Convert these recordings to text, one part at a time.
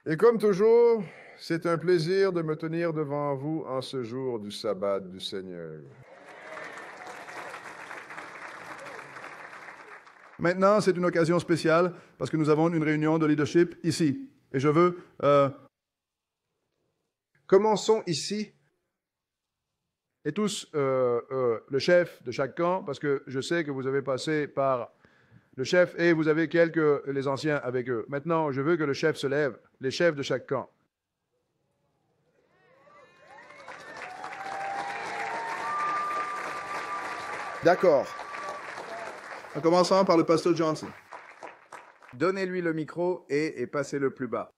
Et comme toujours, c'est un plaisir de me tenir devant vous en ce jour du sabbat du Seigneur. Maintenant, c'est une occasion spéciale parce que nous avons une réunion de leadership ici. Et je veux... Commençons ici. Et tous, le chef de chaque camp, parce que je sais que vous avez passé par le chef et vous avez les anciens avec eux. Maintenant, je veux que le chef se lève, les chefs de chaque camp. D'accord. En commençant par le pasteur Johnson. Donnez-lui le micro et passez-le plus bas.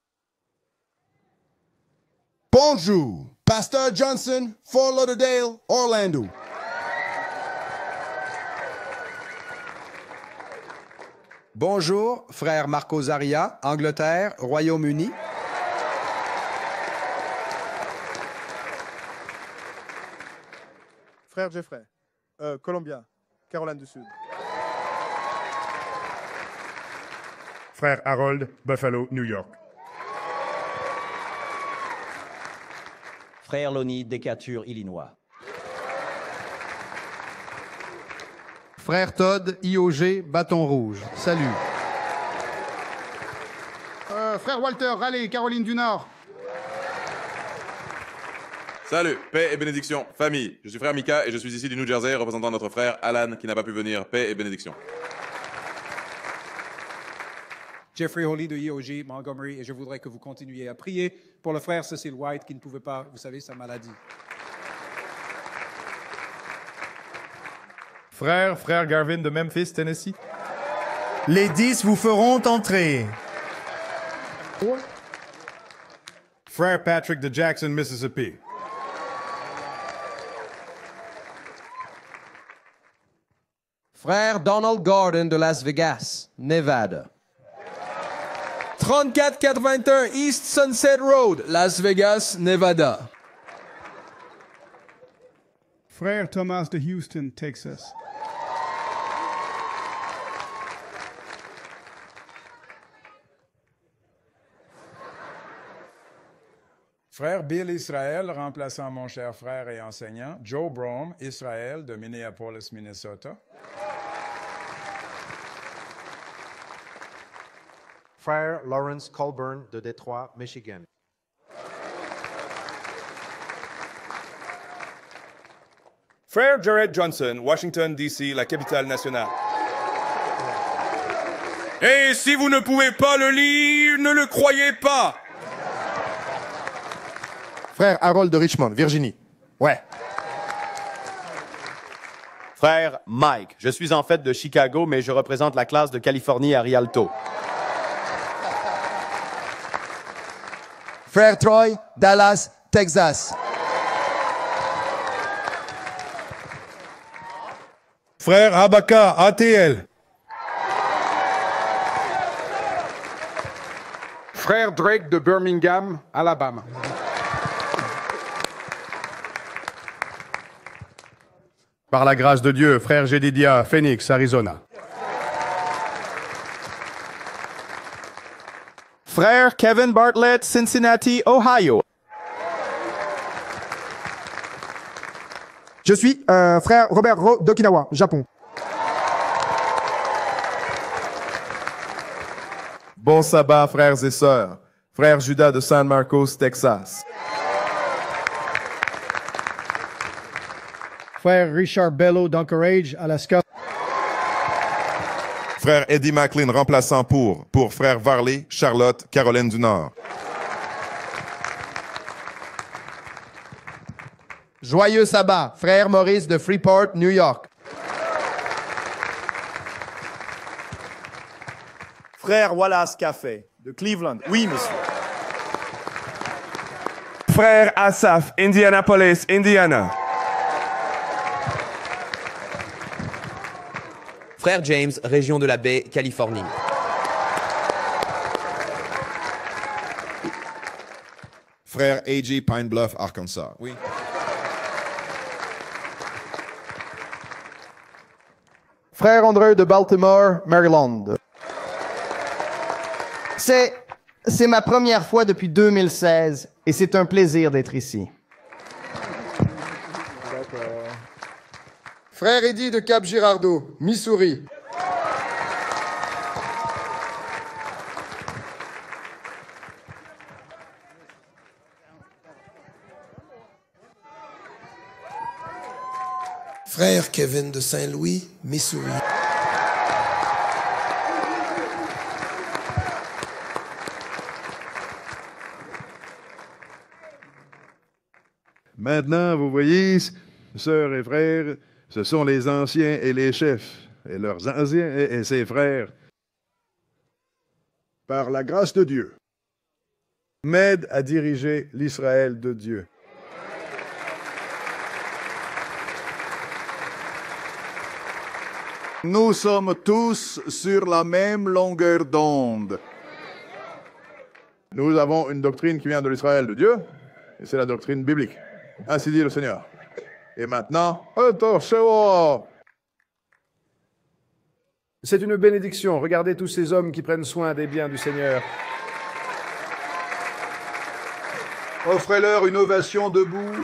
Bonjour, Pasteur Johnson, Fort Lauderdale, Orlando. Bonjour, frère Marco Zaria, Angleterre, Royaume-Uni. Frère Jeffrey, Columbia, Caroline du Sud. Frère Harold, Buffalo, New York. Frère Lonnie, Decatur, Illinois. Frère Todd, IOG, Bâton Rouge. Salut. Frère Walter, Raleigh, Caroline du Nord. Salut, paix et bénédiction, famille. Je suis frère Mika et je suis ici du New Jersey représentant notre frère Alan qui n'a pas pu venir. Paix et bénédiction. Jeffrey Holly de IOG, Montgomery, et je voudrais que vous continuiez à prier pour le frère Cecil White qui ne pouvait pas, vous savez, sa maladie. Frère Garvin de Memphis, Tennessee. Les 10 vous feront entrer. Frère Patrick de Jackson, Mississippi. Frère Donald Gordon de Las Vegas, Nevada. 3481 East Sunset Road, Las Vegas, Nevada. Frère Thomas de Houston, Texas. Frère Bill Israël, remplaçant mon cher frère et enseignant. Joe Brom, Israël, de Minneapolis, Minnesota. Frère Lawrence Colburn de Détroit, Michigan. Frère Jared Johnson, Washington, D.C., la capitale nationale. Et si vous ne pouvez pas le lire, ne le croyez pas. Frère Harold de Richmond, Virginie. Ouais. Frère Mike, je suis en fait de Chicago, mais je représente la classe de Californie à Rialto. Frère Troy, Dallas, Texas. Frère Abaka, ATL. Frère Drake de Birmingham, Alabama. Par la grâce de Dieu, frère Jedidia, Phoenix, Arizona. Frère Kevin Bartlett, Cincinnati, Ohio. Je suis frère Robert Ro d'Okinawa, Japon. Bon sabbat, frères et sœurs. Frère Judas de San Marcos, Texas. Frère Richard Bello d'Anchorage, Alaska. Frère Eddie McLean, remplaçant pour frère Varley, Charlotte, Caroline du Nord. Joyeux sabbat, frère Maurice de Freeport, New York. Frère Wallace Café, de Cleveland. Oui, monsieur. Frère Asaf, Indianapolis, Indiana. Frère James, région de la Baie, Californie. Frère A.J. Pine Bluff, Arkansas. Oui. Frère André de Baltimore, Maryland. C'est C'est ma première fois depuis 2016 et c'est un plaisir d'être ici. Frère Eddy de Cap Girardeau, Missouri. Frère Kevin de Saint-Louis, Missouri. Maintenant, vous voyez, sœurs et frères, ce sont les anciens et les chefs, et leurs anciens et ses frères. Par la grâce de Dieu, m'aide à diriger l'Israël de Dieu. Nous sommes tous sur la même longueur d'onde. Nous avons une doctrine qui vient de l'Israël de Dieu, et c'est la doctrine biblique. Ainsi dit le Seigneur. Et maintenant, attention! C'est une bénédiction. Regardez tous ces hommes qui prennent soin des biens du Seigneur. Offrez-leur une ovation debout.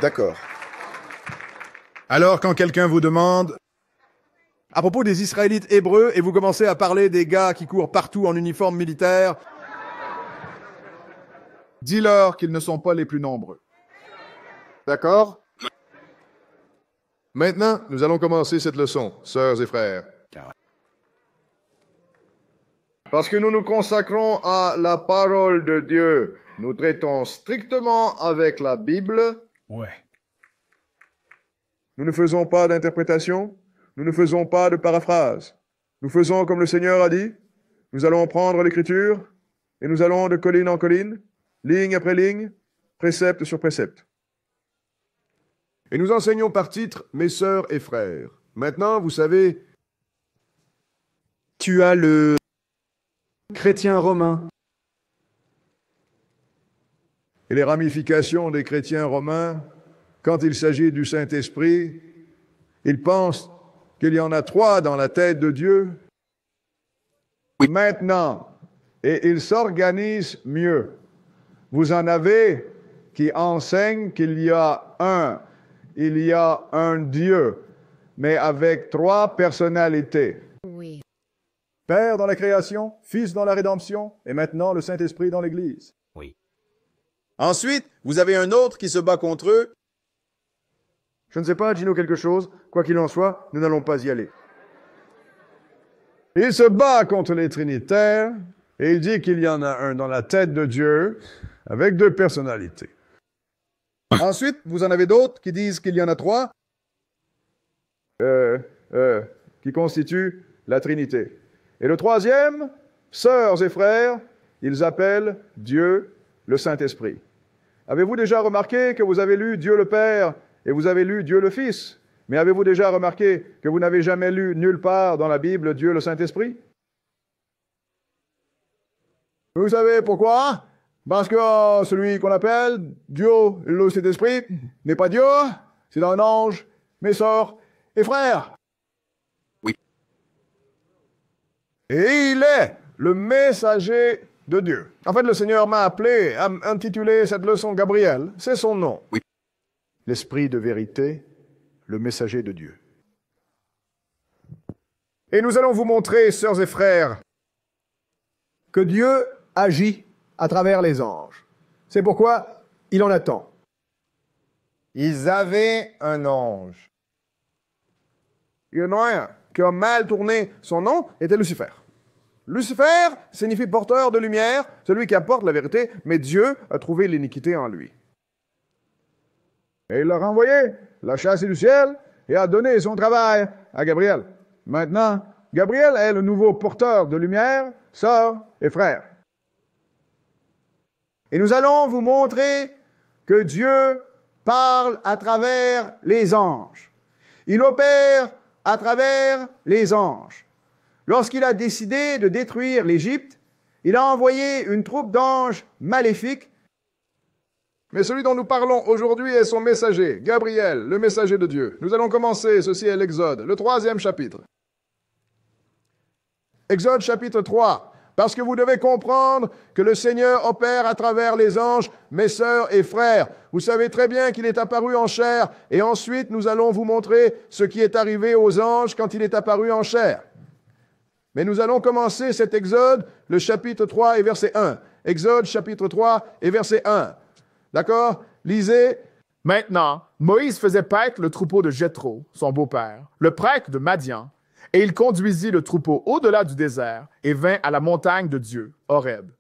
D'accord. Alors, quand quelqu'un vous demande à propos des Israélites hébreux et vous commencez à parler des gars qui courent partout en uniforme militaire, dis-leur qu'ils ne sont pas les plus nombreux. D'accord? Maintenant, nous allons commencer cette leçon, sœurs et frères. Parce que nous nous consacrons à la parole de Dieu, nous traitons strictement avec la Bible. Ouais. Nous ne faisons pas d'interprétation, nous ne faisons pas de paraphrase. Nous faisons comme le Seigneur a dit, nous allons prendre l'Écriture et nous allons de colline en colline, ligne après ligne, précepte sur précepte. Et nous enseignons par titre « Mes sœurs et frères ». Maintenant, vous savez, tu as le chrétien romain. Et les ramifications des chrétiens romains, quand il s'agit du Saint-Esprit, ils pensent qu'il y en a 3 dans la tête de Dieu. Maintenant, et ils s'organisent mieux. Vous en avez qui enseignent qu'il y a un Dieu, mais avec 3 personnalités. Oui. Père dans la création, Fils dans la rédemption, et maintenant le Saint-Esprit dans l'Église. Oui. Ensuite, vous avez un autre qui se bat contre eux. Je ne sais pas, dis-nous quelque chose. Quoi qu'il en soit, nous n'allons pas y aller. Il se bat contre les Trinitaires et il dit qu'il y en a un dans la tête de Dieu avec 2 personnalités. Ensuite, vous en avez d'autres qui disent qu'il y en a 3 qui constituent la Trinité. Et le troisième, sœurs et frères, ils appellent Dieu le Saint-Esprit. Avez-vous déjà remarqué que vous avez lu Dieu le Père et vous avez lu Dieu le Fils? Mais avez-vous déjà remarqué que vous n'avez jamais lu nulle part dans la Bible Dieu le Saint-Esprit? Vous savez pourquoi? Parce que celui qu'on appelle Dieu le Saint-Esprit n'est pas Dieu, c'est un ange, mes sœurs et frères. Oui. Et il est le messager de Dieu. En fait, le Seigneur m'a appelé à intituler cette leçon Gabriel. C'est son nom. Oui. L'Esprit de vérité, le messager de Dieu. Et nous allons vous montrer, sœurs et frères, que Dieu agit à travers les anges. C'est pourquoi il en attend. Ils avaient un ange. Il y en a un qui a mal tourné. Son nom était Lucifer. Lucifer signifie porteur de lumière, celui qui apporte la vérité, mais Dieu a trouvé l'iniquité en lui. Et il l'a renvoyé, l'a chassé du ciel et a donné son travail à Gabriel. Maintenant, Gabriel est le nouveau porteur de lumière, sœurs et frères. Et nous allons vous montrer que Dieu parle à travers les anges. Il opère à travers les anges. lorsqu'il a décidé de détruire l'Égypte, il a envoyé une troupe d'anges maléfiques. Mais celui dont nous parlons aujourd'hui est son messager, Gabriel, le messager de Dieu. Nous allons commencer, ceci est l'Exode, le 3e chapitre. Exode chapitre 3. Parce que vous devez comprendre que le Seigneur opère à travers les anges, mes sœurs et frères. Vous savez très bien qu'il est apparu en chair, et ensuite nous allons vous montrer ce qui est arrivé aux anges quand il est apparu en chair. Mais nous allons commencer cet Exode, le chapitre 3 et verset 1. Exode chapitre 3 et verset 1. D'accord? Lisez. Maintenant, Moïse faisait paître le troupeau de Jéthro, son beau-père, le prêtre de Madian, et il conduisit le troupeau au-delà du désert et vint à la montagne de Dieu, Horeb.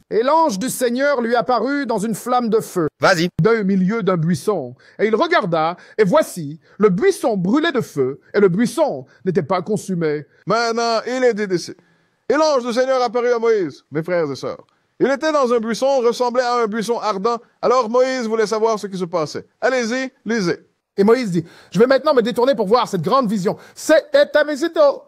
Et l'ange du Seigneur lui apparut dans une flamme de feu. Vas-y. D'un milieu d'un buisson. Et il regarda, et voici, le buisson brûlait de feu, et le buisson n'était pas consumé. Maintenant, il est décès. Et l'ange du Seigneur apparut à Moïse, mes frères et sœurs. Il était dans un buisson, ressemblait à un buisson ardent. Alors Moïse voulait savoir ce qui se passait. Allez-y, lisez. Et Moïse dit, je vais maintenant me détourner pour voir cette grande vision. C'est Amésito.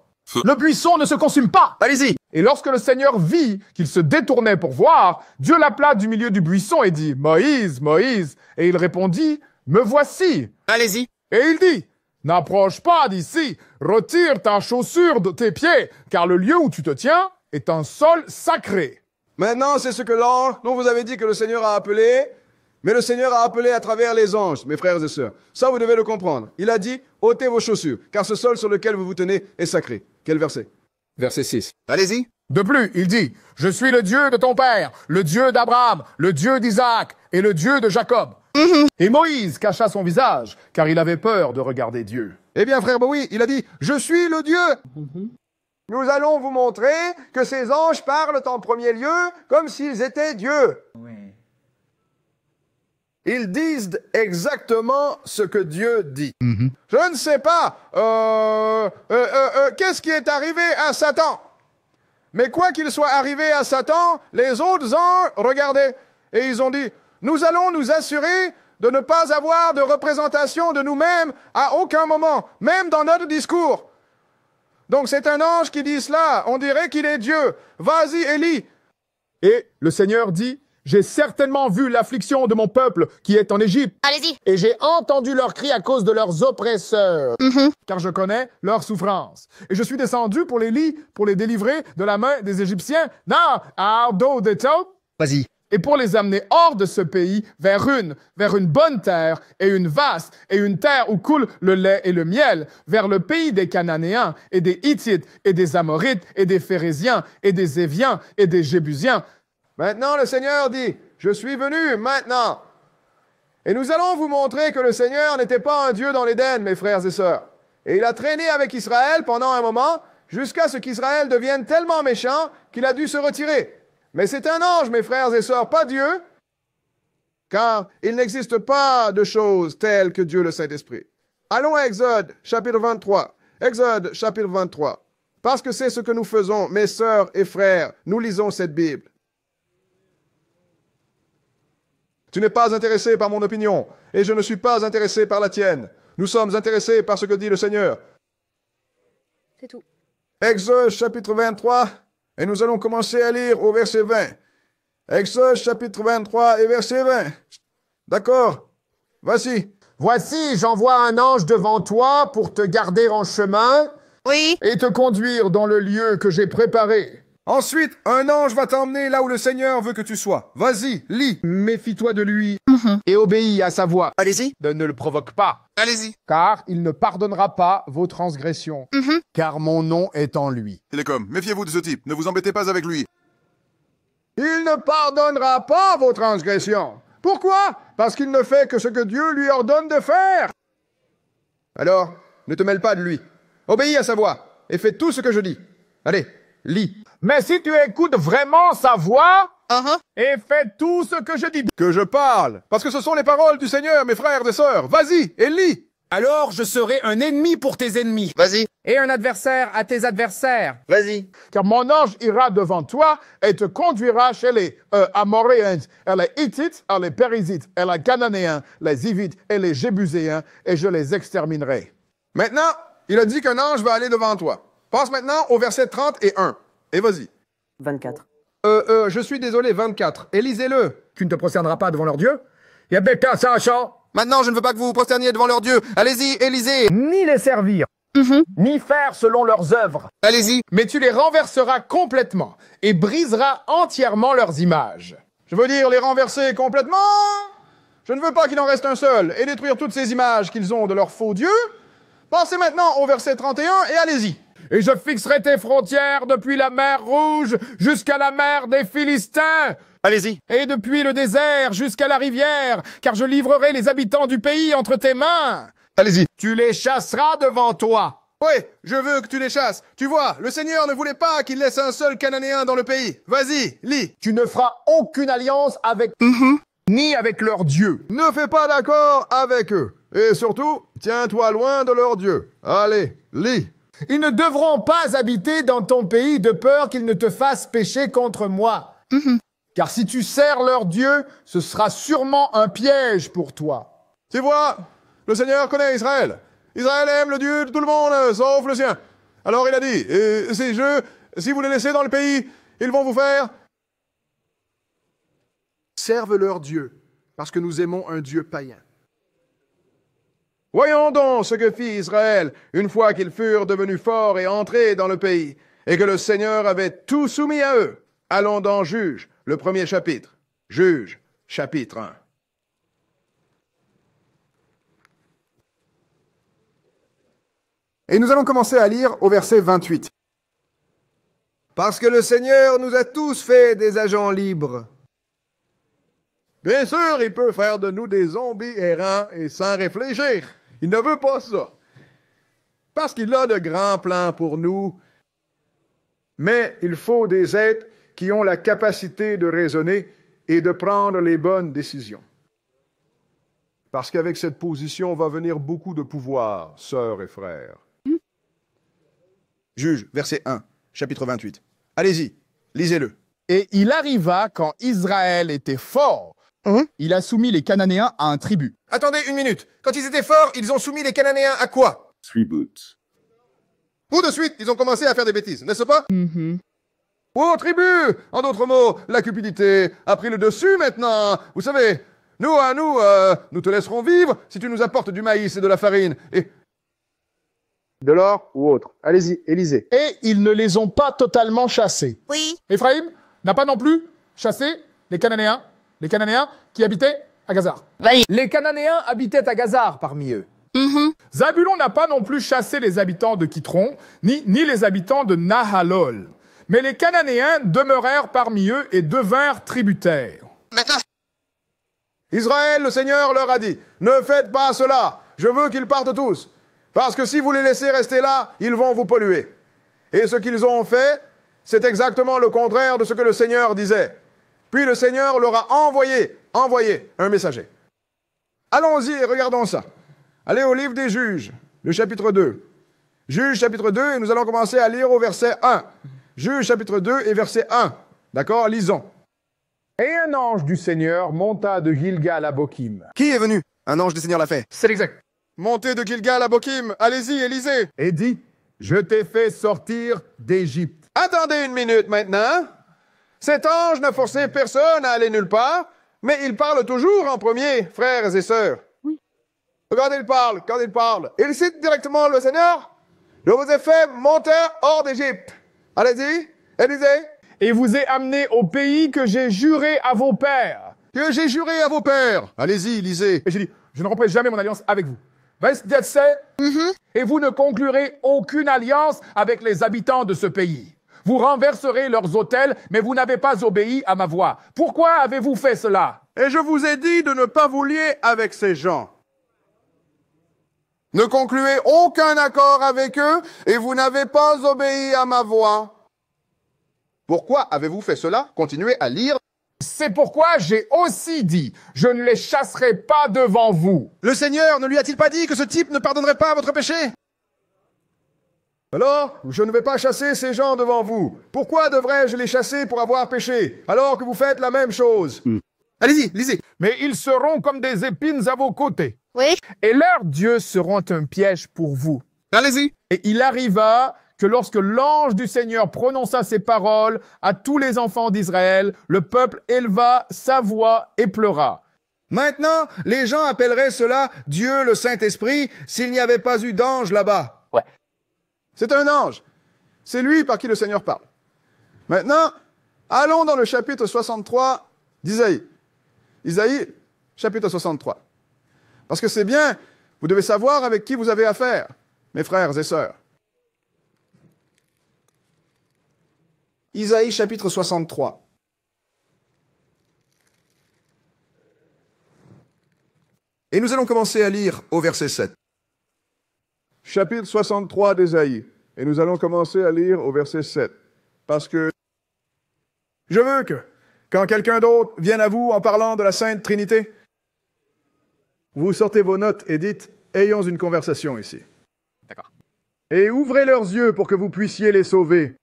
Le buisson ne se consume pas. Allez-y. Et lorsque le Seigneur vit qu'il se détournait pour voir, Dieu l'appela du milieu du buisson et dit, Moïse, Moïse. Et il répondit, me voici. Allez-y. Et il dit, n'approche pas d'ici, retire ta chaussure de tes pieds, car le lieu où tu te tiens est un sol sacré. Maintenant, c'est ce que l'ange dont vous avez dit que le Seigneur a appelé, mais le Seigneur a appelé à travers les anges, mes frères et sœurs. Ça, vous devez le comprendre. Il a dit, ôtez vos chaussures, car ce sol sur lequel vous vous tenez est sacré. Quel verset? Verset 6. Allez-y. De plus, il dit, je suis le Dieu de ton père, le Dieu d'Abraham, le Dieu d'Isaac et le Dieu de Jacob. Et Moïse cacha son visage, car il avait peur de regarder Dieu. Eh bien, frère Bowie, il a dit, je suis le Dieu. Nous allons vous montrer que ces anges parlent en premier lieu comme s'ils étaient Dieu. Ils disent exactement ce que Dieu dit. Je ne sais pas qu'est-ce qui est arrivé à Satan. Mais quoi qu'il soit arrivé à Satan, les autres anges regardaient et ils ont dit, nous allons nous assurer de ne pas avoir de représentation de nous-mêmes à aucun moment, même dans notre discours. Donc c'est un ange qui dit cela, on dirait qu'il est Dieu. Vas-y, Élie. Et le Seigneur dit, j'ai certainement vu l'affliction de mon peuple qui est en Égypte. Allez-y. Et j'ai entendu leurs cris à cause de leurs oppresseurs. Car je connais leur souffrance. Et je suis descendu pour les délivrer de la main des Égyptiens. Non, Ardo de Tau. Vas-y. Et pour les amener hors de ce pays vers une bonne terre et une vaste et une terre où coule le lait et le miel, vers le pays des Cananéens et des Hittites et des Amorites et des Phérésiens et des Éviens et des Jébusiens. Maintenant, le Seigneur dit, je suis venu maintenant. Et nous allons vous montrer que le Seigneur n'était pas un Dieu dans l'Éden, mes frères et sœurs. Et il a traîné avec Israël pendant un moment, jusqu'à ce qu'Israël devienne tellement méchant qu'il a dû se retirer. Mais c'est un ange, mes frères et sœurs, pas Dieu, car il n'existe pas de choses telles que Dieu le Saint-Esprit. Allons à Exode, chapitre 23. Exode, chapitre 23. Parce que c'est ce que nous faisons, mes sœurs et frères, nous lisons cette Bible. Tu n'es pas intéressé par mon opinion, et je ne suis pas intéressé par la tienne. Nous sommes intéressés par ce que dit le Seigneur. C'est tout. Exode, chapitre 23. Et nous allons commencer à lire au verset 20. Exode chapitre 23 et verset 20. D'accord? Voici. Voici, j'envoie un ange devant toi pour te garder en chemin. Oui. Et te conduire dans le lieu que j'ai préparé. Ensuite, un ange va t'emmener là où le Seigneur veut que tu sois. Vas-y, lis. Méfie-toi de lui et obéis à sa voix. Allez-y. Ne le provoque pas. Allez-y. Car il ne pardonnera pas vos transgressions. Car mon nom est en lui. Il est comme, méfiez-vous de ce type, ne vous embêtez pas avec lui. Il ne pardonnera pas vos transgressions. Pourquoi? Parce qu'il ne fait que ce que Dieu lui ordonne de faire. Alors, ne te mêle pas de lui. Obéis à sa voix et fais tout ce que je dis. Allez, lis. Mais si tu écoutes vraiment sa voix et fais tout ce que je dis. Que je parle, parce que ce sont les paroles du Seigneur, mes frères et sœurs. Vas-y et lis. Alors je serai un ennemi pour tes ennemis. Vas-y. Et un adversaire à tes adversaires. Vas-y. Car mon ange ira devant toi et te conduira chez les Amoréens, et les Hittites, et les Périsites, et les Cananéens, les Hivites et les Jébuséens, et je les exterminerai. Maintenant, il a dit qu'un ange va aller devant toi. Passe maintenant au verset 31. Et vas-y. 24. Je suis désolé, 24. Et lisez-le. Tu ne te prosterneras pas devant leur Dieu? Maintenant, je ne veux pas que vous vous prosterniez devant leur Dieu. Allez-y, Élisée. Ni les servir, ni faire selon leurs œuvres. Allez-y. Mais tu les renverseras complètement et briseras entièrement leurs images. Je veux dire les renverser complètement. Je ne veux pas qu'il en reste un seul et détruire toutes ces images qu'ils ont de leurs faux dieux. Passez maintenant au verset 31 et allez-y. Et je fixerai tes frontières depuis la mer Rouge jusqu'à la mer des Philistins. Allez-y. Et depuis le désert jusqu'à la rivière, car je livrerai les habitants du pays entre tes mains. Allez-y. Tu les chasseras devant toi. Oui, je veux que tu les chasses. Tu vois, le Seigneur ne voulait pas qu'il laisse un seul Cananéen dans le pays. Vas-y, lis. Tu ne feras aucune alliance avec ni avec leur Dieu. Ne fais pas d'accord avec eux. Et surtout, tiens-toi loin de leur Dieu. Allez, lis. Ils ne devront pas habiter dans ton pays de peur qu'ils ne te fassent pécher contre moi. Car si tu sers leur Dieu, ce sera sûrement un piège pour toi. Tu vois, le Seigneur connaît Israël. Israël aime le Dieu de tout le monde, sauf le sien. Alors il a dit, si vous les laissez dans le pays, ils vont vous faire... Serve leur Dieu, parce que nous aimons un Dieu païen. Voyons donc ce que fit Israël une fois qu'ils furent devenus forts et entrés dans le pays, et que le Seigneur avait tout soumis à eux. Allons dans Juge, le premier chapitre. Juge, chapitre 1. Et nous allons commencer à lire au verset 28. Parce que le Seigneur nous a tous fait des agents libres. Bien sûr, il peut faire de nous des zombies errants et sans réfléchir. Il ne veut pas ça. Parce qu'il a de grands plans pour nous. Mais il faut des êtres qui ont la capacité de raisonner et de prendre les bonnes décisions. Parce qu'avec cette position va venir beaucoup de pouvoir, sœurs et frères. Juge, verset 1, chapitre 28. Allez-y, lisez-le. Et il arriva quand Israël était fort. Il a soumis les Cananéens à un tribut. Attendez une minute. Quand ils étaient forts, ils ont soumis les Cananéens à quoi? Tribut. Tout de suite, ils ont commencé à faire des bêtises, n'est-ce pas? Oh, tribu! En d'autres mots, la cupidité a pris le dessus maintenant. Vous savez, nous te laisserons vivre si tu nous apportes du maïs et de la farine. Et de l'or ou autre. Allez-y, Élisée. Et ils ne les ont pas totalement chassés. Oui. Éphraïm n'a pas non plus chassé les Cananéens qui habitaient à Gazar. Oui. Les Cananéens habitaient à Gazar parmi eux. Zabulon n'a pas non plus chassé les habitants de Kitron, ni les habitants de Nahalol. Mais les Cananéens demeurèrent parmi eux et devinrent tributaires. Israël, le Seigneur leur a dit, ne faites pas cela, je veux qu'ils partent tous. Parce que si vous les laissez rester là, ils vont vous polluer. Et ce qu'ils ont fait, c'est exactement le contraire de ce que le Seigneur disait. Puis le Seigneur leur a envoyé un messager. Allons-y et regardons ça. Allez au livre des Juges, le chapitre 2. Juges, chapitre 2, et nous allons commencer à lire au verset 1. Juges, chapitre 2 et verset 1. D'accord, lisons. Et un ange du Seigneur monta de Gilgal à Bokim. Qui est venu? Un ange du Seigneur l'a fait. C'est exact. Montez de Gilgal à Bokim. Allez-y, Élisée. Et dit, je t'ai fait sortir d'Égypte. Attendez une minute maintenant. Cet ange n'a forcé personne à aller nulle part, mais il parle toujours en premier, frères et sœurs. Oui. Quand il parle, il cite directement le Seigneur. Je vous ai fait monter hors d'Égypte. Allez-y, Élisée. Et vous ai amené au pays que j'ai juré à vos pères. Que j'ai juré à vos pères. Allez-y, Élisée. Et j'ai dit, je ne romperai jamais mon alliance avec vous. Et vous ne conclurez aucune alliance avec les habitants de ce pays. Vous renverserez leurs autels, mais vous n'avez pas obéi à ma voix. Pourquoi avez-vous fait cela? Et je vous ai dit de ne pas vous lier avec ces gens. Ne concluez aucun accord avec eux, et vous n'avez pas obéi à ma voix. Pourquoi avez-vous fait cela? Continuez à lire. C'est pourquoi j'ai aussi dit, je ne les chasserai pas devant vous. Le Seigneur ne lui a-t-il pas dit que ce type ne pardonnerait pas votre péché? Alors, je ne vais pas chasser ces gens devant vous. Pourquoi devrais-je les chasser pour avoir péché, alors que vous faites la même chose? Allez-y, lisez. Mais ils seront comme des épines à vos côtés. Oui. Et leurs dieux seront un piège pour vous. Allez-y. Et il arriva que lorsque l'ange du Seigneur prononça ces paroles à tous les enfants d'Israël, le peuple éleva sa voix et pleura. Maintenant, les gens appelleraient cela Dieu le Saint-Esprit s'il n'y avait pas eu d'ange là-bas. Ouais. C'est un ange. C'est lui par qui le Seigneur parle. Maintenant, allons dans le chapitre 63 d'Isaïe. Isaïe, chapitre 63. Parce que c'est bien, vous devez savoir avec qui vous avez affaire, mes frères et sœurs. Isaïe, chapitre 63. Et nous allons commencer à lire au verset 7. Chapitre 63 d'Ésaïe. Et nous allons commencer à lire au verset 7. Parce que je veux que, quand quelqu'un d'autre vienne à vous en parlant de la Sainte Trinité, vous sortez vos notes et dites « Ayons une conversation ici. » D'accord. Et ouvrez leurs yeux pour que vous puissiez les sauver.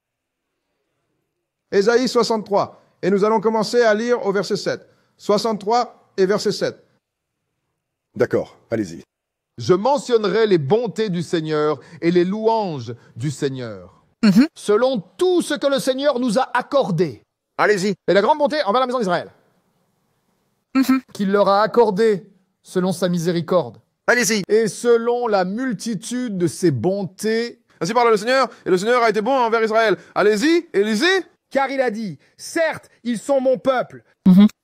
Ésaïe 63. Et nous allons commencer à lire au verset 7. 63 et verset 7. D'accord, allez-y. Je mentionnerai les bontés du Seigneur et les louanges du Seigneur, selon tout ce que le Seigneur nous a accordé. Allez-y. Et la grande bonté envers la maison d'Israël, qu'il leur a accordé selon sa miséricorde. Allez-y. Et selon la multitude de ses bontés. Ainsi parle le Seigneur, et le Seigneur a été bon envers Israël. Allez-y, et lisez. Car il a dit, certes, ils sont mon peuple,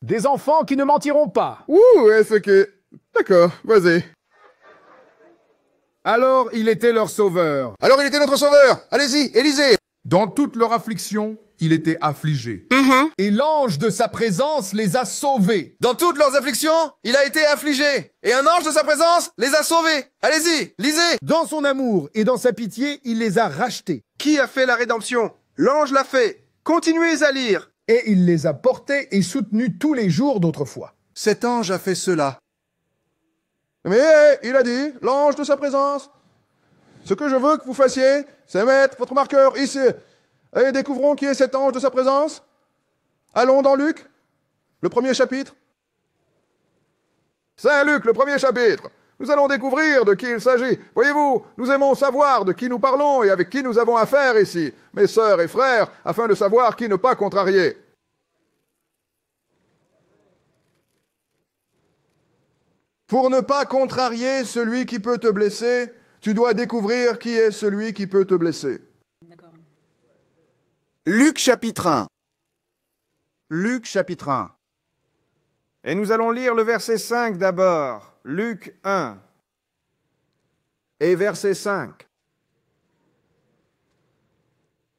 des enfants qui ne mentiront pas. Ouh, est-ce que... D'accord, vas-y. Alors il était leur sauveur. Alors il était notre sauveur. Allez-y, Élisée. Dans toute leur affliction, il était affligé. Et l'ange de sa présence les a sauvés. Dans toutes leurs afflictions, il a été affligé. Et un ange de sa présence les a sauvés. Allez-y, lisez. Dans son amour et dans sa pitié, il les a rachetés. Qui a fait la rédemption? L'ange l'a fait. Continuez à lire. Et il les a portés et soutenus tous les jours d'autrefois. Cet ange a fait cela. Mais il a dit, l'ange de sa présence, ce que je veux que vous fassiez, c'est mettre votre marqueur ici. Et découvrons qui est cet ange de sa présence. Allons dans Luc, le premier chapitre. Saint Luc, le premier chapitre. Nous allons découvrir de qui il s'agit. Voyez-vous, nous aimons savoir de qui nous parlons et avec qui nous avons affaire ici, mes sœurs et frères, afin de savoir qui ne pas contrarier. Pour ne pas contrarier celui qui peut te blesser, tu dois découvrir qui est celui qui peut te blesser. Luc chapitre 1. Luc chapitre 1. Et nous allons lire le verset 5 d'abord. Luc 1. Et verset 5.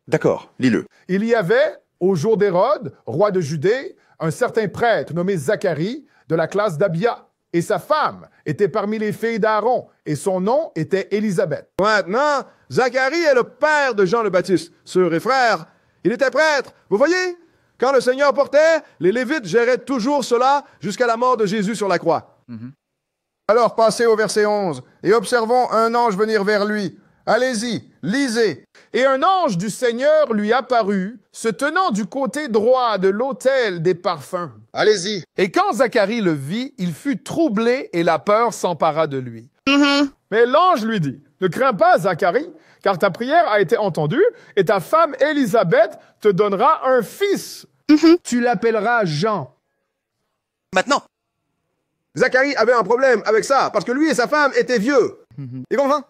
D'accord, lis-le. Il y avait, au jour d'Hérode, roi de Judée, un certain prêtre nommé Zacharie, de la classe d'Abia. Et sa femme était parmi les filles d'Aaron, et son nom était Élisabeth. Maintenant, Zacharie est le père de Jean le Baptiste. Sœurs et frères, il était prêtre. Vous voyez, quand le Seigneur portait, les Lévites géraient toujours cela jusqu'à la mort de Jésus sur la croix. Alors, passez au verset 11, et observons un ange venir vers lui. Allez-y, lisez. Et un ange du Seigneur lui apparut, se tenant du côté droit de l'autel des parfums. Allez-y. Et quand Zacharie le vit, il fut troublé et la peur s'empara de lui. Mais l'ange lui dit, ne crains pas, Zacharie, car ta prière a été entendue et ta femme Élisabeth te donnera un fils. Tu l'appelleras Jean. Maintenant, Zacharie avait un problème avec ça, parce que lui et sa femme étaient vieux. Et comprends?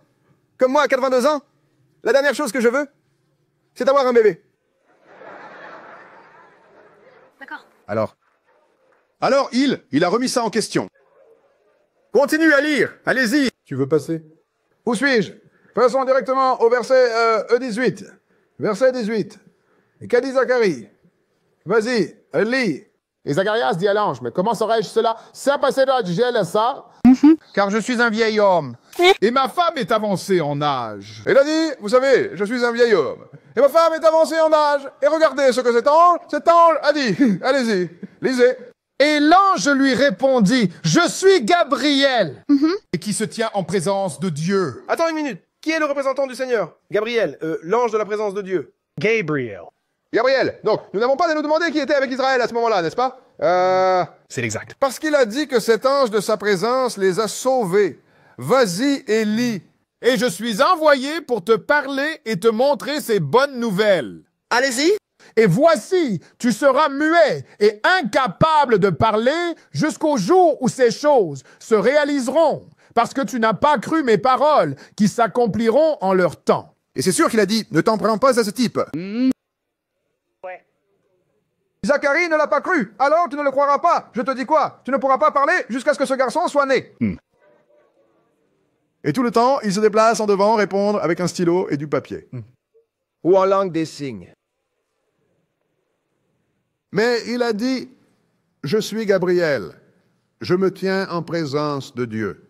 Comme moi, à 82 ans, la dernière chose que je veux, c'est d'avoir un bébé. D'accord. Alors il a remis ça en question. Continue à lire, allez-y. Tu veux passer? Où suis-je? Passons directement au verset 18. Verset 18. Et qu'a dit Zacharie? Vas-y, lis. Et Zacharias dit à l'ange, mais comment saurais-je cela? Ça passera du gel à ça. Car je suis un vieil homme. Et ma femme est avancée en âge. Il a dit, vous savez, je suis un vieil homme. Et ma femme est avancée en âge. Et regardez ce que cet ange a dit. Allez-y, lisez. Et l'ange lui répondit, je suis Gabriel. Et qui se tient en présence de Dieu. Attends une minute. Qui est le représentant du Seigneur? Gabriel, l'ange de la présence de Dieu. Gabriel. Gabriel. Donc, nous n'avons pas à nous demander qui était avec Israël à ce moment-là, n'est-ce pas? C'est l'exact. Parce qu'il a dit que cet ange de sa présence les a sauvés. Vas-y et lis. et je suis envoyé pour te parler et te montrer ces bonnes nouvelles. Allez-y. Et voici, tu seras muet et incapable de parler jusqu'au jour où ces choses se réaliseront, parce que tu n'as pas cru mes paroles qui s'accompliront en leur temps. Et c'est sûr qu'il a dit, ne t'en prends pas à ce type. Zacharie ne l'a pas cru, alors tu ne le croiras pas. Je te dis quoi? Tu ne pourras pas parler jusqu'à ce que ce garçon soit né. Et tout le temps, il se déplace en devant répondre avec un stylo et du papier. Ou en langue des signes. Mais il a dit, je suis Gabriel. Je me tiens en présence de Dieu.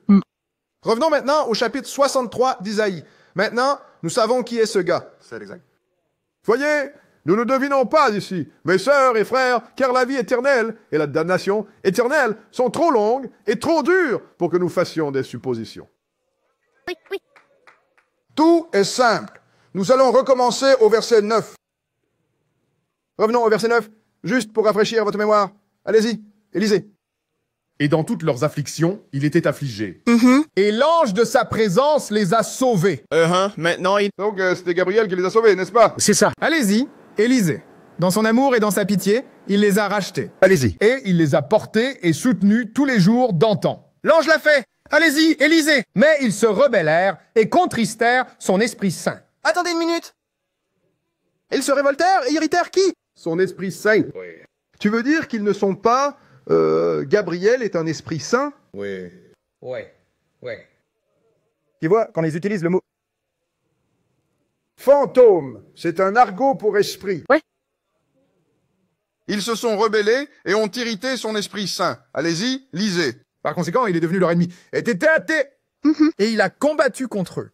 Revenons maintenant au chapitre 63 d'Isaïe. Maintenant, nous savons qui est ce gars. C'est exact. Voyez, nous ne devinons pas ici, mes sœurs et frères, car la vie éternelle et la damnation éternelle sont trop longues et trop dures pour que nous fassions des suppositions. Oui. Tout est simple. Nous allons recommencer au verset 9. Revenons au verset 9, juste pour rafraîchir votre mémoire. Allez-y, et lisez. Et dans toutes leurs afflictions, il était affligé. Et l'ange de sa présence les a sauvés. Maintenant, il... Donc, c'était Gabriel qui les a sauvés, n'est-ce pas? C'est ça. Allez-y, et lisez. Dans son amour et dans sa pitié, il les a rachetés. Allez-y. Et il les a portés et soutenus tous les jours d'antan. L'ange l'a fait. Allez-y, et lisez. Mais ils se rebellèrent et contristèrent son Esprit Saint. Attendez une minute. Ils se révoltèrent et irritèrent qui? Son Esprit Saint. Oui. Tu veux dire qu'ils ne sont pas... Gabriel est un esprit saint? Oui. Tu vois, quand ils utilisent le mot fantôme, c'est un argot pour esprit. Ouais. Ils se sont rebellés et ont irrité son Esprit Saint. Allez-y, lisez. Par conséquent, il est devenu leur ennemi. Et Et il a combattu contre eux.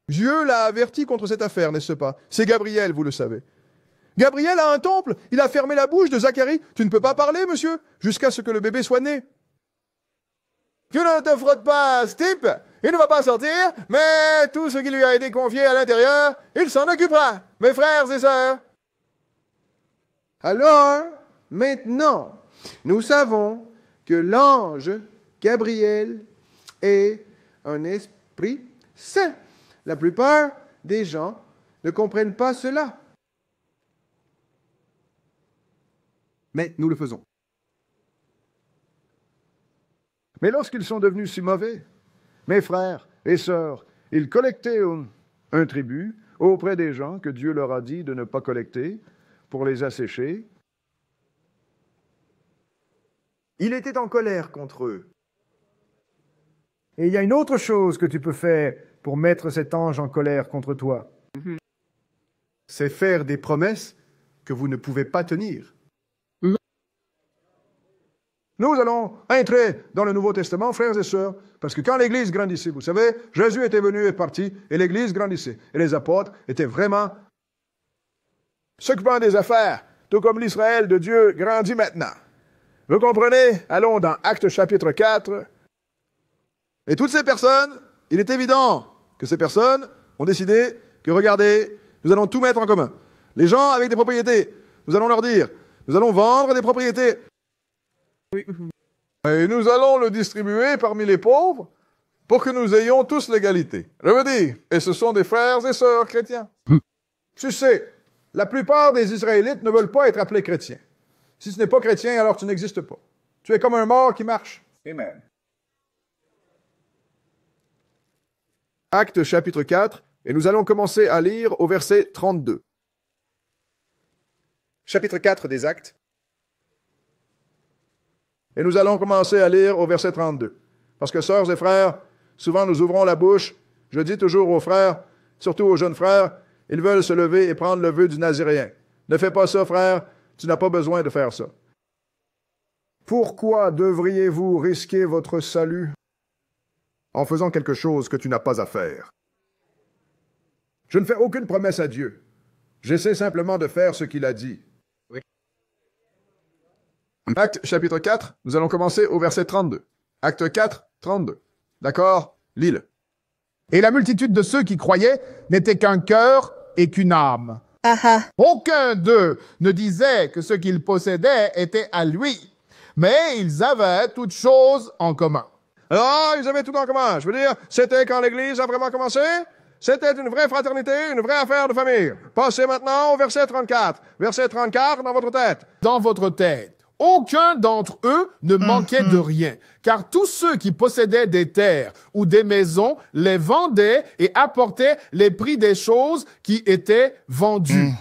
Dieu l'a averti contre cette affaire, n'est-ce pas? C'est Gabriel, vous le savez. Gabriel a un temple, il a fermé la bouche de Zacharie. Tu ne peux pas parler, monsieur, jusqu'à ce que le bébé soit né. Tu ne te frottes pas à ce type, il ne va pas sortir, mais tout ce qui lui a été confié à l'intérieur, il s'en occupera, mes frères et sœurs. Alors, maintenant, nous savons que l'ange Gabriel est un esprit saint. La plupart des gens ne comprennent pas cela. Mais nous le faisons. Mais lorsqu'ils sont devenus si mauvais, mes frères et sœurs, ils collectaient un tribut auprès des gens que Dieu leur a dit de ne pas collecter pour les assécher. Il était en colère contre eux. Et il y a une autre chose que tu peux faire pour mettre cet ange en colère contre toi. C'est faire des promesses que vous ne pouvez pas tenir. Nous allons entrer dans le Nouveau Testament, frères et sœurs, parce que quand l'Église grandissait, vous savez, Jésus était venu et parti, et l'Église grandissait. Et les apôtres étaient vraiment s'occupant des affaires, tout comme l'Israël de Dieu grandit maintenant. Vous comprenez? Allons dans Actes chapitre 4. Et toutes ces personnes, il est évident que ces personnes ont décidé que, regardez, nous allons tout mettre en commun. Les gens avec des propriétés, nous allons leur dire, nous allons vendre des propriétés. Et nous allons le distribuer parmi les pauvres pour que nous ayons tous l'égalité. Je veux dire, et ce sont des frères et sœurs chrétiens. Tu sais, la plupart des Israélites ne veulent pas être appelés chrétiens. Si ce n'est pas chrétien, alors tu n'existes pas. Tu es comme un mort qui marche. Amen. Actes chapitre 4, et nous allons commencer à lire au verset 32. Chapitre 4 des Actes. Et nous allons commencer à lire au verset 32. Parce que, sœurs et frères, souvent nous ouvrons la bouche. Je dis toujours aux frères, surtout aux jeunes frères, ils veulent se lever et prendre le vœu du Naziréen. Ne fais pas ça, frère, tu n'as pas besoin de faire ça. Pourquoi devriez-vous risquer votre salut en faisant quelque chose que tu n'as pas à faire? Je ne fais aucune promesse à Dieu. J'essaie simplement de faire ce qu'il a dit. Acte chapitre 4, nous allons commencer au verset 32. Acte 4, 32. D'accord? Lis-le. Et la multitude de ceux qui croyaient n'était qu'un cœur et qu'une âme. Aucun d'eux ne disait que ce qu'il possédait était à lui, mais ils avaient toutes choses en commun. Alors, ils avaient tout en commun. Je veux dire, c'était quand l'Église a vraiment commencé. C'était une vraie fraternité, une vraie affaire de famille. Passez maintenant au verset 34. Verset 34 dans votre tête. Dans votre tête. Aucun d'entre eux ne manquait de rien, car tous ceux qui possédaient des terres ou des maisons les vendaient et apportaient les prix des choses qui étaient vendues.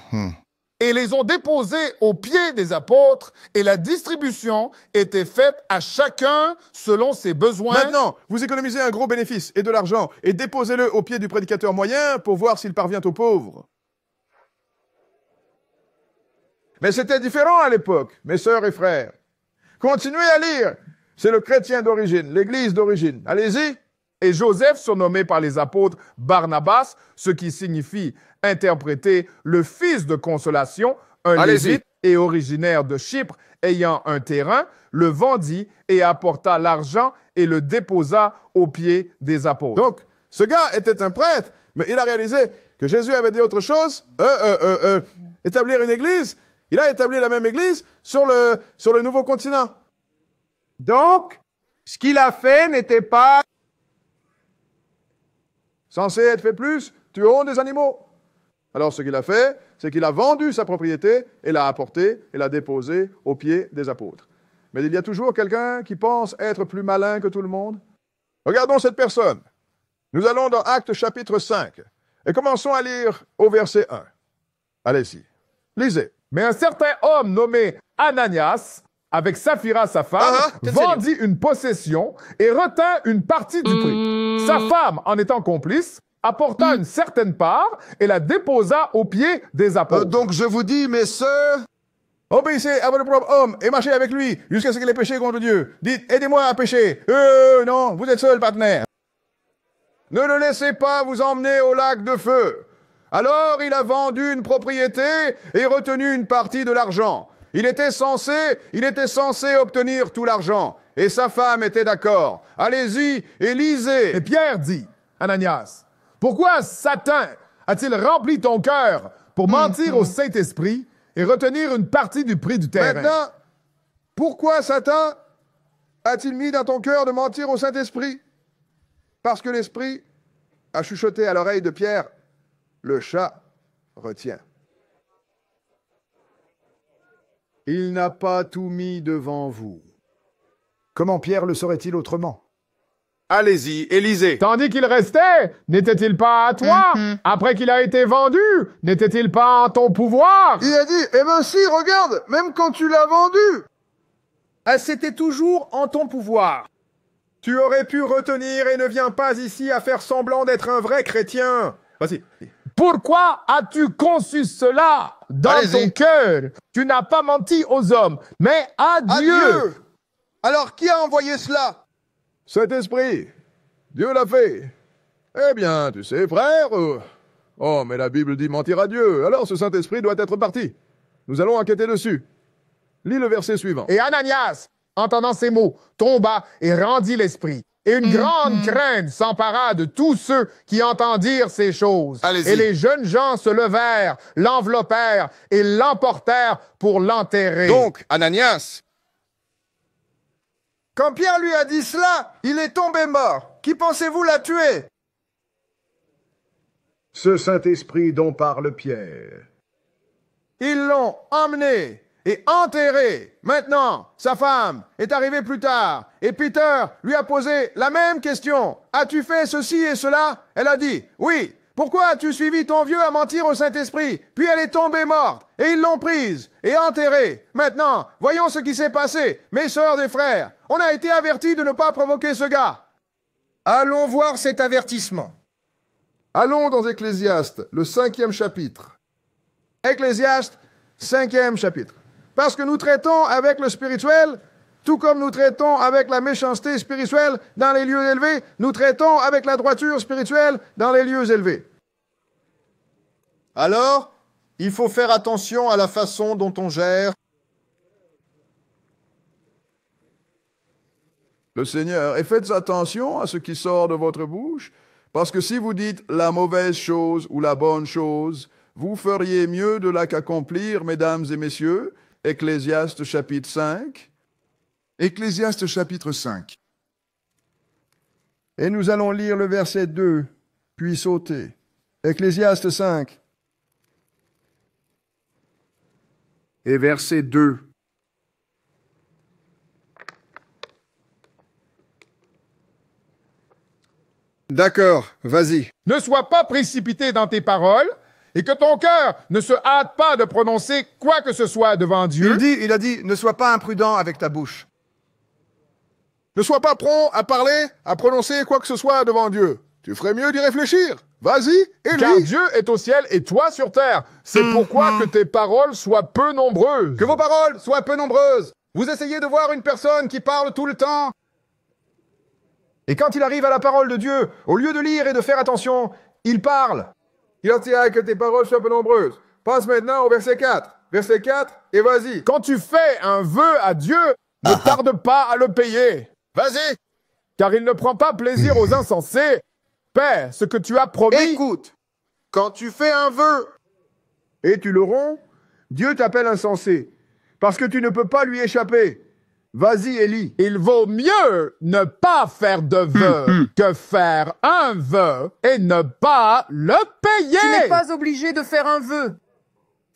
Et les ont déposés aux pieds des apôtres, et la distribution était faite à chacun selon ses besoins. Maintenant, vous économisez un gros bénéfice et de l'argent, et déposez-le aux pieds du prédicateur moyen pour voir s'il parvient aux pauvres. Mais c'était différent à l'époque, mes sœurs et frères. Continuez à lire. C'est le chrétien d'origine, l'Église d'origine. Allez-y. Et Joseph, surnommé par les apôtres Barnabas, ce qui signifie interpréter le fils de consolation, un lévite et originaire de Chypre, ayant un terrain, le vendit et apporta l'argent et le déposa aux pieds des apôtres. Donc, ce gars était un prêtre, mais il a réalisé que Jésus avait dit autre chose. Établir une église. Il a établi la même église sur le nouveau continent. Donc, ce qu'il a fait n'était pas censé être fait plus, tuons des animaux. Alors ce qu'il a fait, c'est qu'il a vendu sa propriété et l'a apportée et l'a déposée aux pieds des apôtres. Mais il y a toujours quelqu'un qui pense être plus malin que tout le monde. Regardons cette personne. Nous allons dans Actes chapitre 5 et commençons à lire au verset 1. Allez-y, lisez. Mais un certain homme nommé Ananias, avec Saphira sa femme, vendit une possession et retint une partie du prix. Sa femme, en étant complice, apporta une certaine part et la déposa aux pieds des apôtres. Donc je vous dis, mes sœurs, obéissez à votre propre homme et marchez avec lui jusqu'à ce qu'il ait péché contre Dieu. Dites, aidez-moi à pécher. Non, vous êtes seul, partenaire. Ne le laissez pas vous emmener au lac de feu. Alors il a vendu une propriété et retenu une partie de l'argent. Il était censé obtenir tout l'argent. Et sa femme était d'accord. Allez-y et lisez. Et Pierre dit, Ananias, pourquoi Satan a-t-il rempli ton cœur pour mentir au Saint-Esprit et retenir une partie du prix du terrain? Maintenant, pourquoi Satan a-t-il mis dans ton cœur de mentir au Saint-Esprit? Parce que l'Esprit a chuchoté à l'oreille de Pierre, le chat retient. Il n'a pas tout mis devant vous. Comment Pierre le saurait-il autrement? Allez-y, et lisez. Tandis qu'il restait, n'était-il pas à toi? Après qu'il a été vendu, n'était-il pas en ton pouvoir? Il a dit, eh ben si, regarde, même quand tu l'as vendu. C'était toujours en ton pouvoir. Tu aurais pu retenir et ne viens pas ici à faire semblant d'être un vrai chrétien. Vas-y. Pourquoi as-tu conçu cela dans ton cœur? Tu n'as pas menti aux hommes, mais à Dieu. Alors, qui a envoyé cela? Saint-Esprit. Dieu l'a fait. Eh bien, tu sais, frère. Oh, mais la Bible dit mentir à Dieu. Alors, ce Saint-Esprit doit être parti. Nous allons enquêter dessus. Lis le verset suivant. Et Ananias, entendant ces mots, tomba et rendit l'esprit. Et une grande crainte s'empara de tous ceux qui entendirent ces choses. Et les jeunes gens se levèrent, l'enveloppèrent et l'emportèrent pour l'enterrer. Donc, Ananias, quand Pierre lui a dit cela, il est tombé mort. Qui pensez-vous l'a tué? Ce Saint-Esprit dont parle Pierre. Ils l'ont emmené et enterré. Maintenant, sa femme est arrivée plus tard et Peter lui a posé la même question. As-tu fait ceci et cela? Elle a dit, oui. Pourquoi as-tu suivi ton vieux à mentir au Saint-Esprit? Puis elle est tombée morte et ils l'ont prise et enterrée. Maintenant, voyons ce qui s'est passé. Mes sœurs et frères, on a été avertis de ne pas provoquer ce gars. Allons voir cet avertissement. Allons dans Ecclésiaste, le 5e chapitre. Ecclésiaste, 5e chapitre. Parce que nous traitons avec le spirituel, tout comme nous traitons avec la méchanceté spirituelle dans les lieux élevés, nous traitons avec la droiture spirituelle dans les lieux élevés. Alors, il faut faire attention à la façon dont on gère. Le Seigneur, et faites attention à ce qui sort de votre bouche, parce que si vous dites la mauvaise chose ou la bonne chose, vous feriez mieux de la qu'accomplir, mesdames et messieurs. Ecclésiaste chapitre 5. Ecclésiaste chapitre 5. Et nous allons lire le verset 2, puis sauter. Ecclésiaste 5. Et verset 2. D'accord, vas-y. Ne sois pas précipité dans tes paroles et que ton cœur ne se hâte pas de prononcer quoi que ce soit devant Dieu. Il a dit, ne sois pas imprudent avec ta bouche. Ne sois pas prompt à parler, à prononcer quoi que ce soit devant Dieu. Tu ferais mieux d'y réfléchir. Vas-y, et lis. Car Dieu est au ciel et toi sur terre. C'est pourquoi que tes paroles soient peu nombreuses. Que vos paroles soient peu nombreuses. Vous essayez de voir une personne qui parle tout le temps. Et quand il arrive à la parole de Dieu, au lieu de lire et de faire attention, il parle. Il en tient que tes paroles soient peu nombreuses. Passe maintenant au verset 4. Verset 4, et vas-y. Quand tu fais un vœu à Dieu, ne tarde pas à le payer. Vas-y. Car il ne prend pas plaisir aux insensés. Paie ce que tu as promis. Écoute, quand tu fais un vœu et tu le romps, Dieu t'appelle insensé, parce que tu ne peux pas lui échapper. Vas-y, Élie. Il vaut mieux ne pas faire de vœu que faire un vœu et ne pas le payer. Tu n'es pas obligé de faire un vœu.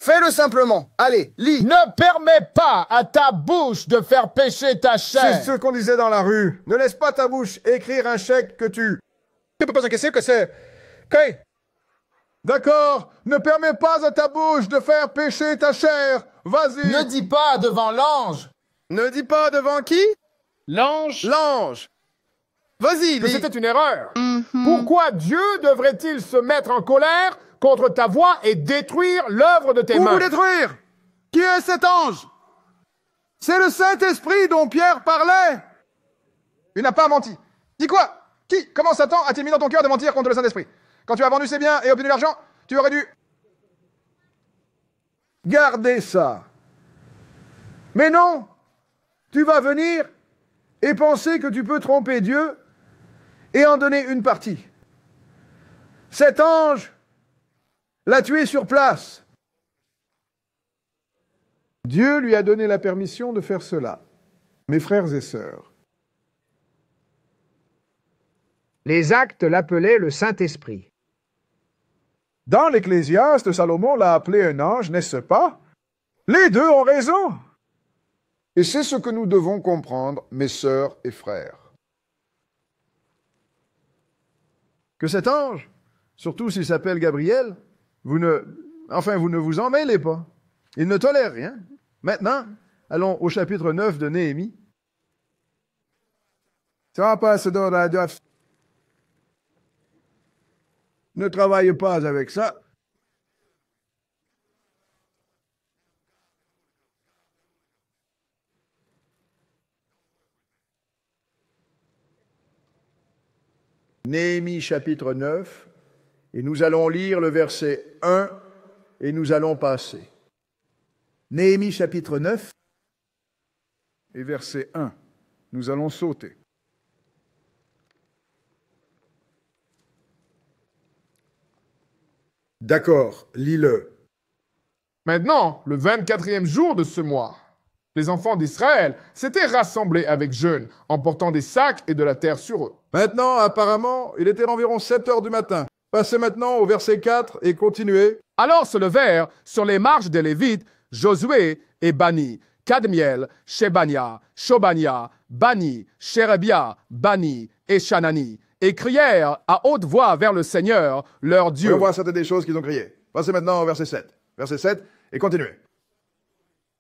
Fais-le simplement. Allez, lis. Ne permets pas à ta bouche de faire pécher ta chair. C'est ce qu'on disait dans la rue. Ne laisse pas ta bouche écrire un chèque que tu... Tu peux pas encaisser que c'est... OK. D'accord. Ne permets pas à ta bouche de faire pécher ta chair. Vas-y. Ne dis pas devant l'ange. Ne dis pas devant qui? L'ange. L'ange. Vas-y, que lis. c'était une erreur. Pourquoi Dieu devrait-il se mettre en colère contre ta voix et détruire l'œuvre de tes mains? Où détruire? Qui est cet ange? C'est le Saint-Esprit dont Pierre parlait. Il n'a pas menti. Dis quoi? Qui? Comment Satan a-t-il mis dans ton cœur de mentir contre le Saint-Esprit? Quand tu as vendu ses biens et obtenu l'argent, tu aurais dû... garder ça. Mais non, tu vas venir et penser que tu peux tromper Dieu et en donner une partie. Cet ange l'a tué sur place. Dieu lui a donné la permission de faire cela. Mes frères et sœurs, les Actes l'appelaient le Saint-Esprit. dans l'Ecclésiaste, Salomon l'a appelé un ange, n'est-ce pas? Les deux ont raison. Et c'est ce que nous devons comprendre, mes sœurs et frères. Que cet ange, surtout s'il s'appelle Gabriel, vous ne vous en mêlez pas. Il ne tolère rien. Maintenant, allons au chapitre 9 de Néhémie. Ne travaille pas avec ça. Néhémie chapitre 9, et nous allons lire le verset 1 et nous allons passer. Néhémie chapitre 9 et verset 1. Nous allons sauter. D'accord, lis-le. Maintenant, le 24e jour de ce mois, les enfants d'Israël s'étaient rassemblés avec jeûne, en portant des sacs et de la terre sur eux. Maintenant, apparemment, il était environ 7 heures du matin. Passez maintenant au verset 4 et continuez. Alors se levèrent sur les marches des Lévites Josué et Bani, Kadmiel, Shebania, Shobania, Bani, Sherebia, Bani et Shanani, et crièrent à haute voix vers le Seigneur, leur Dieu. On voit certaines des choses qu'ils ont criées. Passez maintenant au verset 7. Verset 7 et continuez.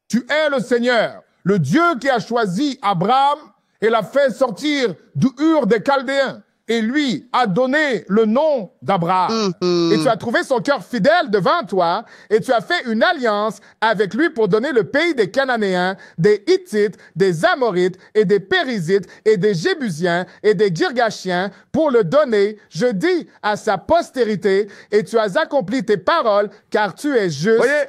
Tu es le Seigneur, le Dieu qui a choisi Abraham et l'a fait sortir du Ur des Chaldéens, et lui a donné le nom d'Abraham. Et tu as trouvé son cœur fidèle devant toi, et tu as fait une alliance avec lui pour donner le pays des Cananéens, des Hittites, des Amorites, et des Périzites, et des Jébusiens, et des Girgashiens, pour le donner, je dis, à sa postérité, et tu as accompli tes paroles, car tu es juste. Voyez,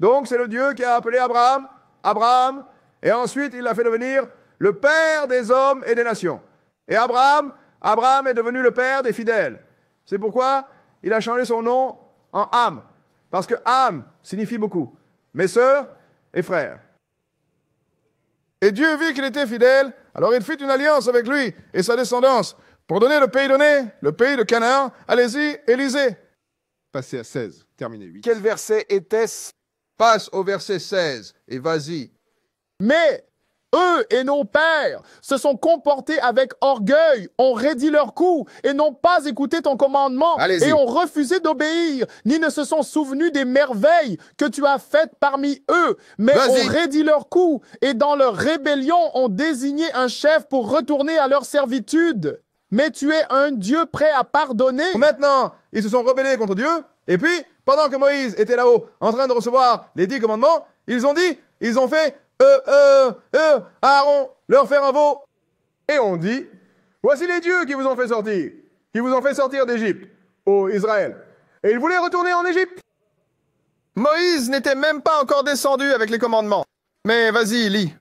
donc c'est le Dieu qui a appelé Abraham, et ensuite il l'a fait devenir le père des hommes et des nations. Et Abraham est devenu le père des fidèles. C'est pourquoi il a changé son nom en Ham, parce que Ham signifie beaucoup. Mes sœurs et frères. Et Dieu vit qu'il était fidèle, alors il fit une alliance avec lui et sa descendance pour donner le pays donné, le pays de Canaan. Allez-y et lisez. Passez à 16. Terminé 8. Quel verset était-ce? Passe au verset 16 et vas-y. Mais eux et nos pères se sont comportés avec orgueil, ont raidi leur cou et n'ont pas écouté ton commandement et ont refusé d'obéir, ni ne se sont souvenus des merveilles que tu as faites parmi eux, mais ont raidi leur cou et dans leur rébellion ont désigné un chef pour retourner à leur servitude. Mais tu es un Dieu prêt à pardonner. Maintenant, ils se sont rebellés contre Dieu, et puis, pendant que Moïse était là-haut, en train de recevoir les 10 commandements, ils ont fait Aaron, leur faire un veau. Et on dit, voici les dieux qui vous ont fait sortir d'Égypte, ô Israël. Et ils voulaient retourner en Égypte. Moïse n'était même pas encore descendu avec les commandements. Mais vas-y, lis.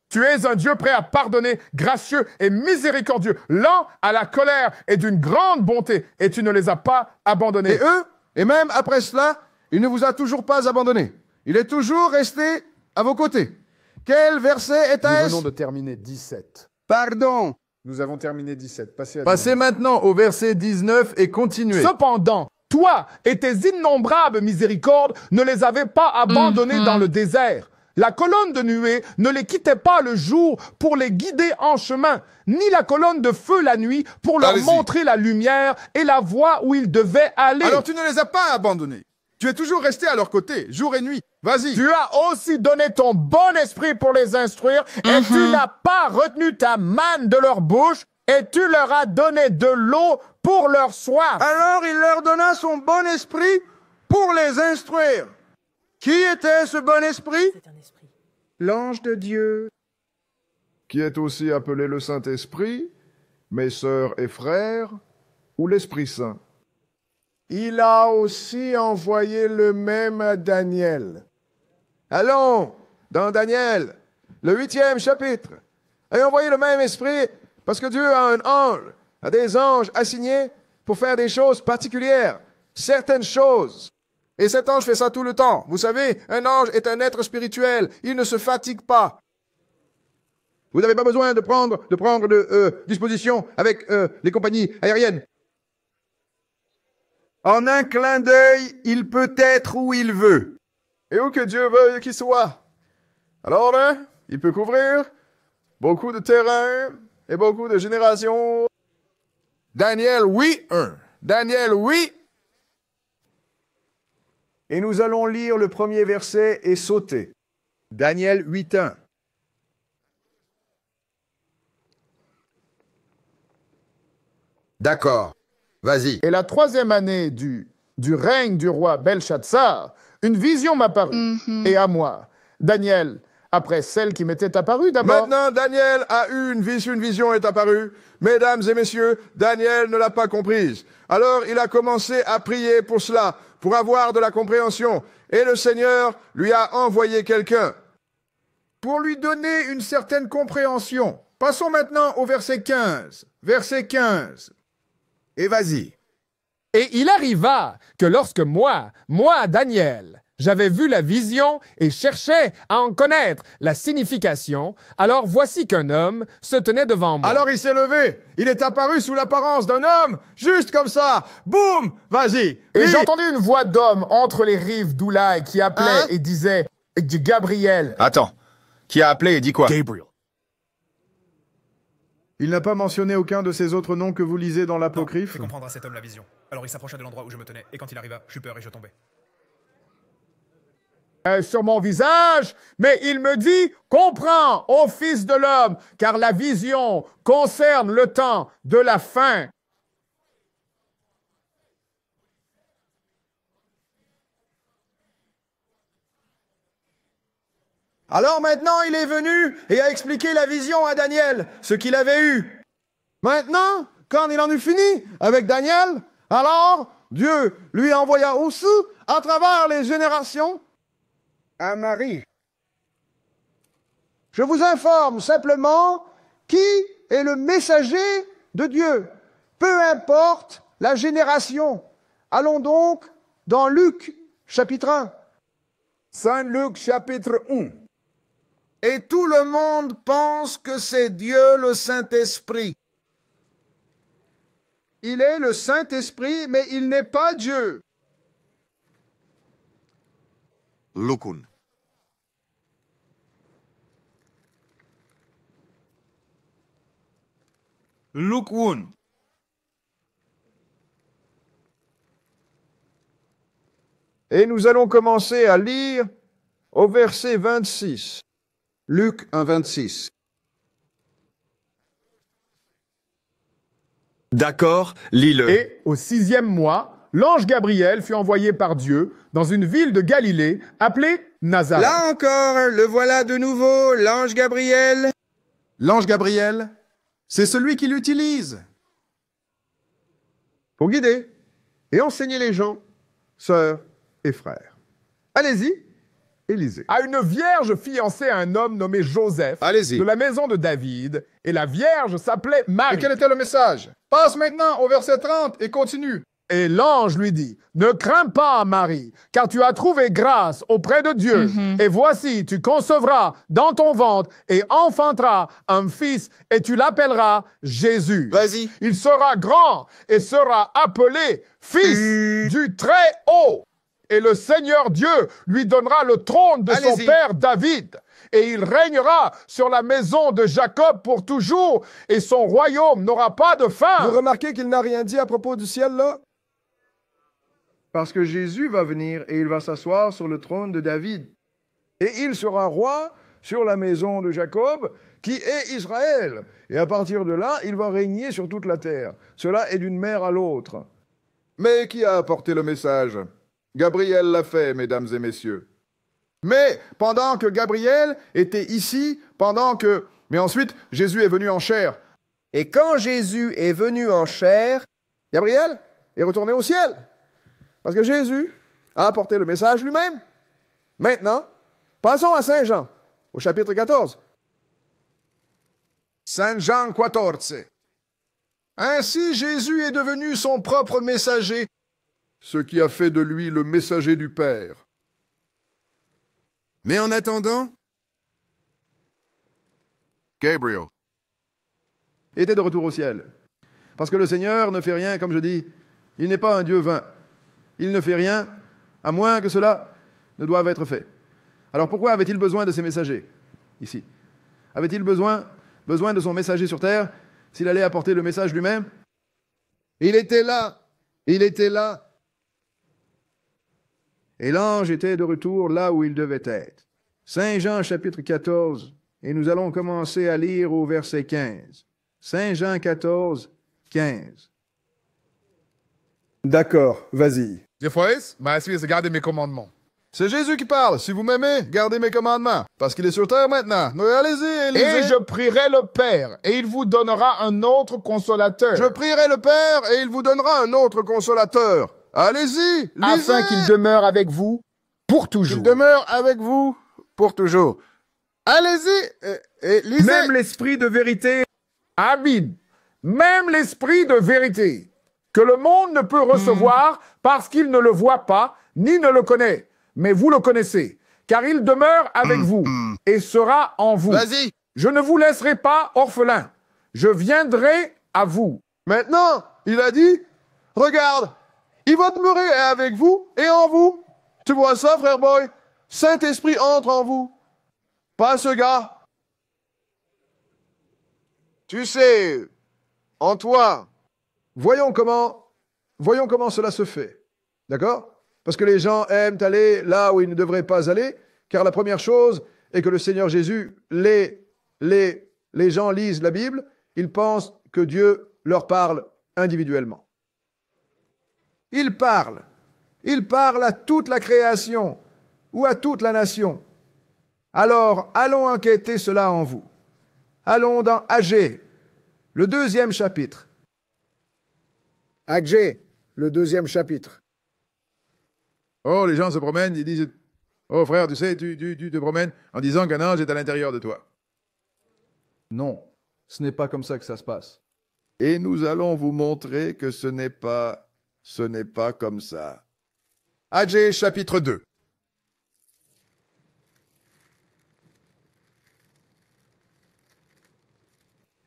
Tu es un Dieu prêt à pardonner, gracieux et miséricordieux, lent à la colère et d'une grande bonté, et tu ne les as pas abandonnés. Et eux, et même après cela, il ne vous a toujours pas abandonné. Il est toujours resté à vos côtés. Quel verset est-ce? Nous venons de terminer 17. Pardon. Nous avons terminé 17. Passez maintenant au verset 19 et continuez. Cependant, toi et tes innombrables miséricordes ne les avez pas abandonnés dans le désert. La colonne de nuée ne les quittait pas le jour pour les guider en chemin, ni la colonne de feu la nuit pour leur montrer la lumière et la voie où ils devaient aller. Alors tu ne les as pas abandonnés. Tu es toujours resté à leur côté, jour et nuit. Vas-y. Tu as aussi donné ton bon esprit pour les instruire, et tu n'as pas retenu ta manne de leur bouche, et tu leur as donné de l'eau pour leur soif. Alors il leur donna son bon esprit pour les instruire. Qui était ce bon esprit? L'ange de Dieu. Qui est aussi appelé le Saint-Esprit, mes sœurs et frères, ou l'Esprit Saint. Il a aussi envoyé le même à Daniel. Allons, dans Daniel, le 8e chapitre, et envoyez le même esprit, parce que Dieu a un ange, a des anges assignés pour faire des choses particulières, certaines choses. Et cet ange fait ça tout le temps. Vous savez, un ange est un être spirituel, il ne se fatigue pas. Vous n'avez pas besoin de prendre disposition avec les compagnies aériennes. En un clin d'œil, il peut être où il veut. Et où que Dieu veuille qu'il soit. Alors là, il peut couvrir beaucoup de terrain et beaucoup de générations. Daniel, oui, Daniel, oui. Et nous allons lire le premier verset et sauter. Daniel 8:1. D'accord. Vas-y. Et la 3e année du règne du roi Belshazzar, une vision m'apparut, et à moi, Daniel, après celle qui m'était apparue d'abord. Maintenant, Daniel a eu une vision est apparue. Mesdames et messieurs, Daniel ne l'a pas comprise. Alors, il a commencé à prier pour cela, pour avoir de la compréhension. Et le Seigneur lui a envoyé quelqu'un. Pour lui donner une certaine compréhension. Passons maintenant au verset 15. Verset 15. Et vas-y. Et il arriva que lorsque moi, Daniel, j'avais vu la vision et cherchais à en connaître la signification, alors voici qu'un homme se tenait devant moi. Alors il s'est levé, il est apparu sous l'apparence d'un homme, juste comme ça, boum, vas-y. Et j'entendis une voix d'homme entre les rives d'Oulaï qui appelait et disait, Gabriel. Attends, qui a appelé et dit quoi? Gabriel. Il n'a pas mentionné aucun de ces autres noms que vous lisez dans l'Apocryphe. Je fais comprendre à cet homme la vision. Alors il s'approcha de l'endroit où je me tenais, et quand il arriva, j'eus peur et je tombai. Sur mon visage, mais il me dit, comprends, ô fils de l'homme, car la vision concerne le temps de la fin. Alors maintenant, il est venu et a expliqué la vision à Daniel, ce qu'il avait eu. Maintenant, quand il en eut fini avec Daniel, alors Dieu lui envoya aussi, à travers les générations, à Marie. Je vous informe simplement qui est le messager de Dieu, peu importe la génération. Allons donc dans Luc, chapitre 1. Saint Luc, chapitre 1. Et tout le monde pense que c'est Dieu le Saint-Esprit. Il est le Saint-Esprit, mais il n'est pas Dieu. Lukun. Lukwun. Et nous allons commencer à lire au verset 26. Luc 1, 26. D'accord, lis-le. Et au 6e mois, l'ange Gabriel fut envoyé par Dieu dans une ville de Galilée appelée Nazareth. Là encore, le voilà de nouveau, l'ange Gabriel. L'ange Gabriel, c'est celui qui l'utilise pour guider et enseigner les gens, sœurs et frères. Allez-y et lisez. À une vierge fiancée à un homme nommé Joseph, Allez-y. de la maison de David, et la vierge s'appelait Marie. Et quel était le message? Passe maintenant au verset 30 et continue. Et l'ange lui dit, « Ne crains pas, Marie, car tu as trouvé grâce auprès de Dieu. Et voici, tu concevras dans ton ventre et enfanteras un fils, et tu l'appelleras Jésus. Vas-y. Il sera grand et sera appelé Fils du Très-Haut. Et le Seigneur Dieu lui donnera le trône de son père David. Et il régnera sur la maison de Jacob pour toujours, et son royaume n'aura pas de fin. » Vous remarquez qu'il n'a rien dit à propos du ciel, là? Parce que Jésus va venir et il va s'asseoir sur le trône de David. Et il sera roi sur la maison de Jacob, qui est Israël. Et à partir de là, il va régner sur toute la terre. Cela est d'une mère à l'autre. Mais qui a apporté le message? Gabriel l'a fait, mesdames et messieurs. Mais pendant que Gabriel était ici, Mais ensuite, Jésus est venu en chair. Et quand Jésus est venu en chair, Gabriel est retourné au ciel. Parce que Jésus a apporté le message lui-même. Maintenant, passons à Saint Jean, au chapitre 14. Saint Jean 14. Ainsi Jésus est devenu son propre messager, ce qui a fait de lui le messager du Père. Mais en attendant, Gabriel était de retour au ciel. Parce que le Seigneur ne fait rien, comme je dis, il n'est pas un Dieu vain. Il ne fait rien, à moins que cela ne doive être fait. Alors pourquoi avait-il besoin de ces messagers, ici? Avait-il besoin de son messager sur terre, s'il allait apporter le message lui-même? Il était là. Et l'ange était de retour là où il devait être. Saint Jean chapitre 14, et nous allons commencer à lire au verset 15. Saint Jean 14, 15. D'accord, vas-y. Des fois, ma suite, c'est garder mes commandements. C'est Jésus qui parle. Si vous m'aimez, gardez mes commandements. Parce qu'il est sur terre maintenant. Allez-y, lisez. Et je prierai le Père, et il vous donnera un autre consolateur. Je prierai le Père, et il vous donnera un autre consolateur. Allez-y, lisez. Afin qu'il demeure avec vous pour toujours. Qu'il demeure avec vous pour toujours. Allez-y, et lisez. Même l'esprit de vérité, Amen. Même l'esprit de vérité, que le monde ne peut recevoir parce qu'il ne le voit pas, ni ne le connaît. Mais vous le connaissez, car il demeure avec vous et sera en vous. Vas-y. Je ne vous laisserai pas orphelins. Je viendrai à vous. Maintenant, il a dit, regarde, il va demeurer avec vous et en vous. Tu vois ça, frère boy? Saint-Esprit entre en vous. Pas ce gars. Tu sais, en toi. Voyons comment cela se fait. D'accord? Parce que les gens aiment aller là où ils ne devraient pas aller, car la première chose est que le Seigneur Jésus, les gens lisent la Bible, ils pensent que Dieu leur parle individuellement. Il parle à toute la création ou à toute la nation. Alors, allons enquêter cela en vous. Allons dans Agé, le 2e chapitre. Agé, le 2e chapitre. Oh, les gens se promènent, ils disent, oh frère, tu sais, tu te promènes en disant qu'un ange est à l'intérieur de toi. Non, ce n'est pas comme ça que ça se passe. Et nous allons vous montrer que ce n'est pas comme ça. Agé, chapitre 2.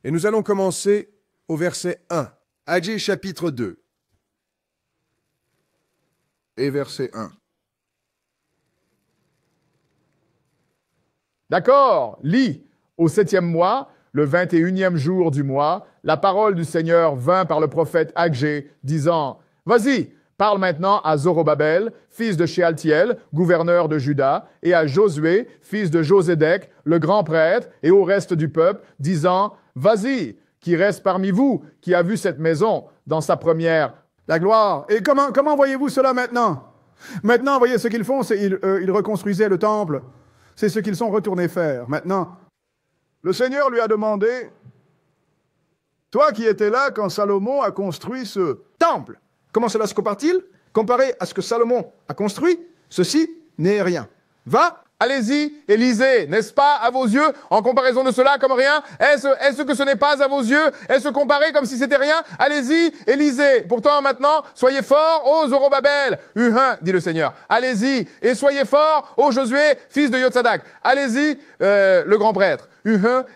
Et nous allons commencer au verset 1. Agé chapitre 2 et verset 1. D'accord, lis. Au 7e mois, le 21e jour du mois, la parole du Seigneur vint par le prophète Agé, disant, « Vas-y, parle maintenant à Zorobabel, fils de Shealtiel, gouverneur de Juda, et à Josué, fils de Josédek, le grand prêtre, et au reste du peuple, disant, « Vas-y, qui reste parmi vous, qui a vu cette maison dans sa première. » La gloire. Et comment voyez-vous cela maintenant? Maintenant, voyez ce qu'ils font, c'est ils reconstruisaient le temple. C'est ce qu'ils sont retournés faire. Maintenant, le Seigneur lui a demandé, toi qui étais là quand Salomon a construit ce temple, comment cela se compare-t-il? Comparé à ce que Salomon a construit, ceci n'est rien. Va. Allez-y et lisez, n'est-ce pas, à vos yeux, en comparaison de cela comme rien? Est-ce que ce n'est pas à vos yeux? Est-ce comparé comme si c'était rien? Allez-y et lisez. Pourtant, maintenant, soyez forts, ô Zorobabel. Dit le Seigneur. Allez-y et soyez forts, ô Josué, fils de Yotsadak. Allez-y, le grand prêtre.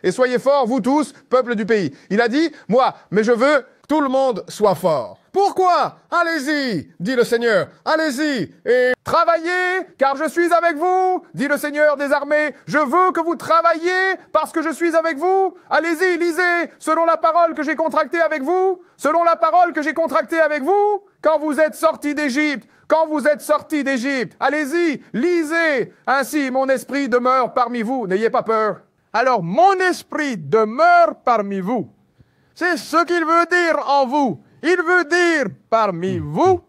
Et soyez forts, vous tous, peuple du pays. Il a dit, moi, mais je veux que tout le monde soit fort. Pourquoi? Allez-y, dit le Seigneur. Allez-y et travaillez, car je suis avec vous, dit le Seigneur des armées. Je veux que vous travailliez parce que je suis avec vous. Allez-y, lisez, selon la parole que j'ai contractée avec vous, selon la parole que j'ai contractée avec vous, quand vous êtes sortis d'Égypte. Quand vous êtes sortis d'Égypte, allez-y, lisez. Ainsi, mon esprit demeure parmi vous. N'ayez pas peur. Alors, mon esprit demeure parmi vous. C'est ce qu'il veut dire en vous. Il veut dire parmi vous.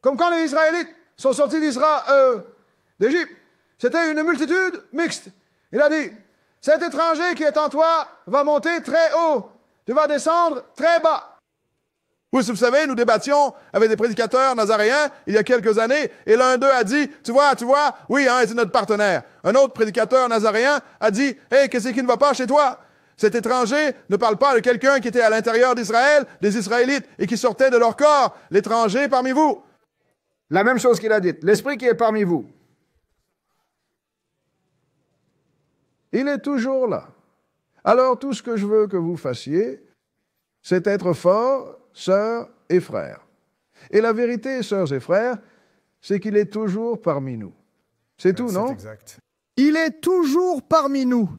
Comme quand les Israélites sont sortis d'Égypte, c'était une multitude mixte. Il a dit, cet étranger qui est en toi va monter très haut, tu vas descendre très bas. Oui, vous savez, nous débattions avec des prédicateurs nazaréens il y a quelques années, et l'un d'eux a dit, tu vois, oui, hein, c'est notre partenaire. Un autre prédicateur nazaréen a dit, hey, qu'est-ce qui ne va pas chez toi? Cet étranger ne parle pas de quelqu'un qui était à l'intérieur d'Israël, des Israélites, et qui sortait de leur corps. L'étranger parmi vous. La même chose qu'il a dite, l'esprit qui est parmi vous. Il est toujours là. Alors tout ce que je veux que vous fassiez, c'est être forts, sœurs et frères. Et la vérité, sœurs et frères, c'est qu'il est toujours parmi nous. C'est tout, non? Exact. Il est toujours parmi nous.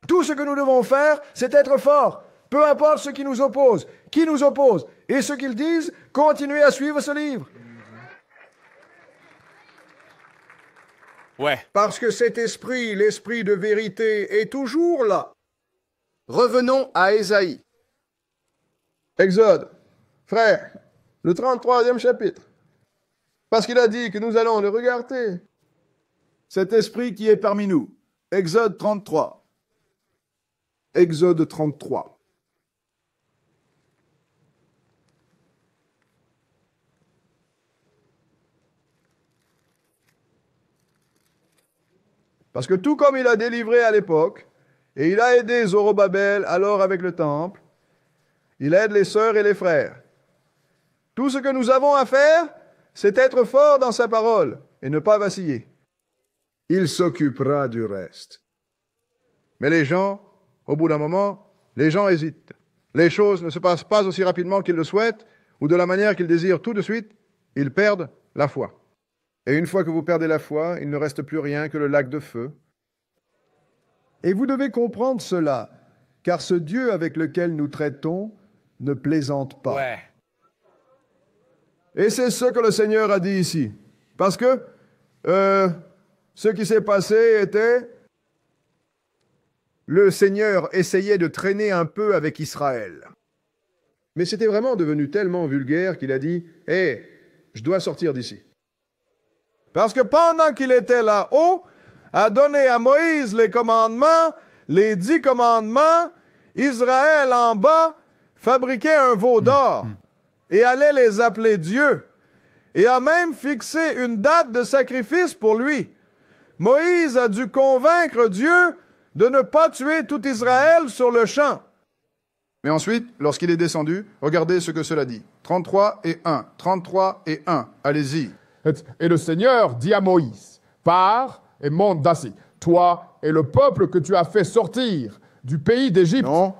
Tout ce que nous devons faire, c'est être forts. Peu importe ce qui nous oppose, qui nous oppose, et ce qu'ils disent, continuez à suivre ce livre. Ouais. Parce que cet esprit, l'esprit de vérité, est toujours là. Revenons à Ésaïe. Exode, frère, le 33e chapitre. Parce qu'il a dit que nous allons le regarder. Cet esprit qui est parmi nous. Exode 33. Exode 33. Parce que tout comme il a délivré à l'époque, et il a aidé Zorobabel alors avec le temple, il aide les sœurs et les frères. Tout ce que nous avons à faire, c'est être fort dans sa parole et ne pas vaciller. Il s'occupera du reste. Mais les gens, au bout d'un moment, les gens hésitent. Les choses ne se passent pas aussi rapidement qu'ils le souhaitent ou de la manière qu'ils désirent tout de suite. Ils perdent la foi. Et une fois que vous perdez la foi, il ne reste plus rien que le lac de feu. Et vous devez comprendre cela, car ce Dieu avec lequel nous traitons ne plaisante pas. Ouais. Et c'est ce que le Seigneur a dit ici. Parce que ce qui s'est passé était... Le Seigneur essayait de traîner un peu avec Israël. Mais c'était vraiment devenu tellement vulgaire qu'il a dit « Hé, je dois sortir d'ici. » Parce que pendant qu'il était là-haut, a donné à Moïse les commandements, les 10 commandements, Israël en bas fabriquait un veau d'or et allait les appeler Dieu, et a même fixé une date de sacrifice pour lui. Moïse a dû convaincre Dieu de ne pas tuer tout Israël sur le champ. Mais ensuite, lorsqu'il est descendu, regardez ce que cela dit. 33 et 1. 33 et 1. Allez-y. Et le Seigneur dit à Moïse, pars et monte d'acier, toi et le peuple que tu as fait sortir du pays d'Égypte. Non,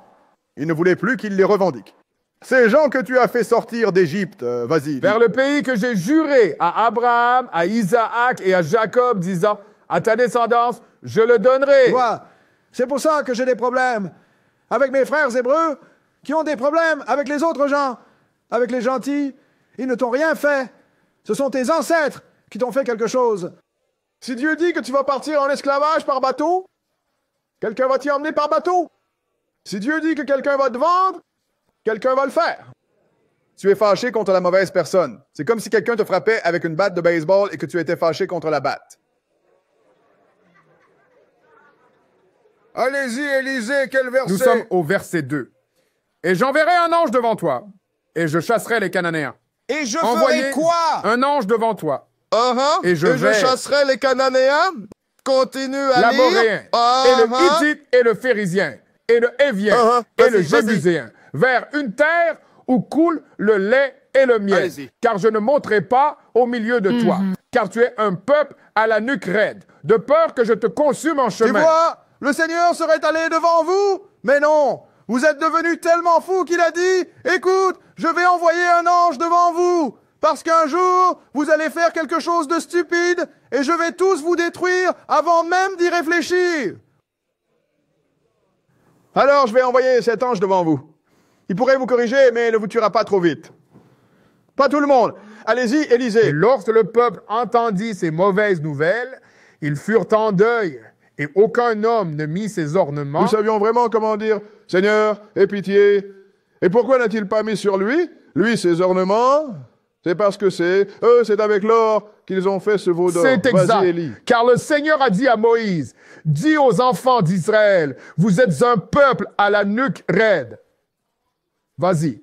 Il ne voulait plus qu'ils les revendiquent. Ces gens que tu as fait sortir d'Égypte, vas-y. Vers le pays que j'ai juré à Abraham, à Isaac et à Jacob, disant, à ta descendance, je le donnerai. Tu vois, c'est pour ça que j'ai des problèmes avec mes frères hébreux qui ont des problèmes avec les autres gens. Avec les gentils, ils ne t'ont rien fait. Ce sont tes ancêtres qui t'ont fait quelque chose. Si Dieu dit que tu vas partir en esclavage par bateau, quelqu'un va t'y emmener par bateau. Si Dieu dit que quelqu'un va te vendre, quelqu'un va le faire. Tu es fâché contre la mauvaise personne. C'est comme si quelqu'un te frappait avec une batte de baseball et que tu étais fâché contre la batte. Allez-y, Élisée, quel verset? Nous sommes au verset 2. Et j'enverrai un ange devant toi, et je chasserai les Cananéens. Et je ferai quoi? Un ange devant toi. Et je chasserai les Cananéens? Continue à lire. L'Amoréen, et le Hittite, et le Phérisien, et le Hévien, et le Jébuséen, vers une terre où coule le lait et le miel. Car je ne monterai pas au milieu de toi, car tu es un peuple à la nuque raide, de peur que je te consume en chemin. Tu vois, le Seigneur serait allé devant vous, mais non. Vous êtes devenus tellement fous qu'il a dit, écoute, je vais envoyer un ange devant vous, parce qu'un jour, vous allez faire quelque chose de stupide, et je vais tous vous détruire avant même d'y réfléchir. Alors je vais envoyer cet ange devant vous. Il pourrait vous corriger, mais il ne vous tuera pas trop vite. Pas tout le monde. Allez-y, Élisée. Et lorsque le peuple entendit ces mauvaises nouvelles, ils furent en deuil, et aucun homme ne mit ses ornements. Nous savions vraiment comment dire, Seigneur, aie pitié. Et pourquoi n'a-t-il pas mis sur lui, ses ornements? C'est parce que c'est avec l'or qu'ils ont fait ce veau d'or. C'est exact. Élie. Car le Seigneur a dit à Moïse, dis aux enfants d'Israël, vous êtes un peuple à la nuque raide. Vas-y.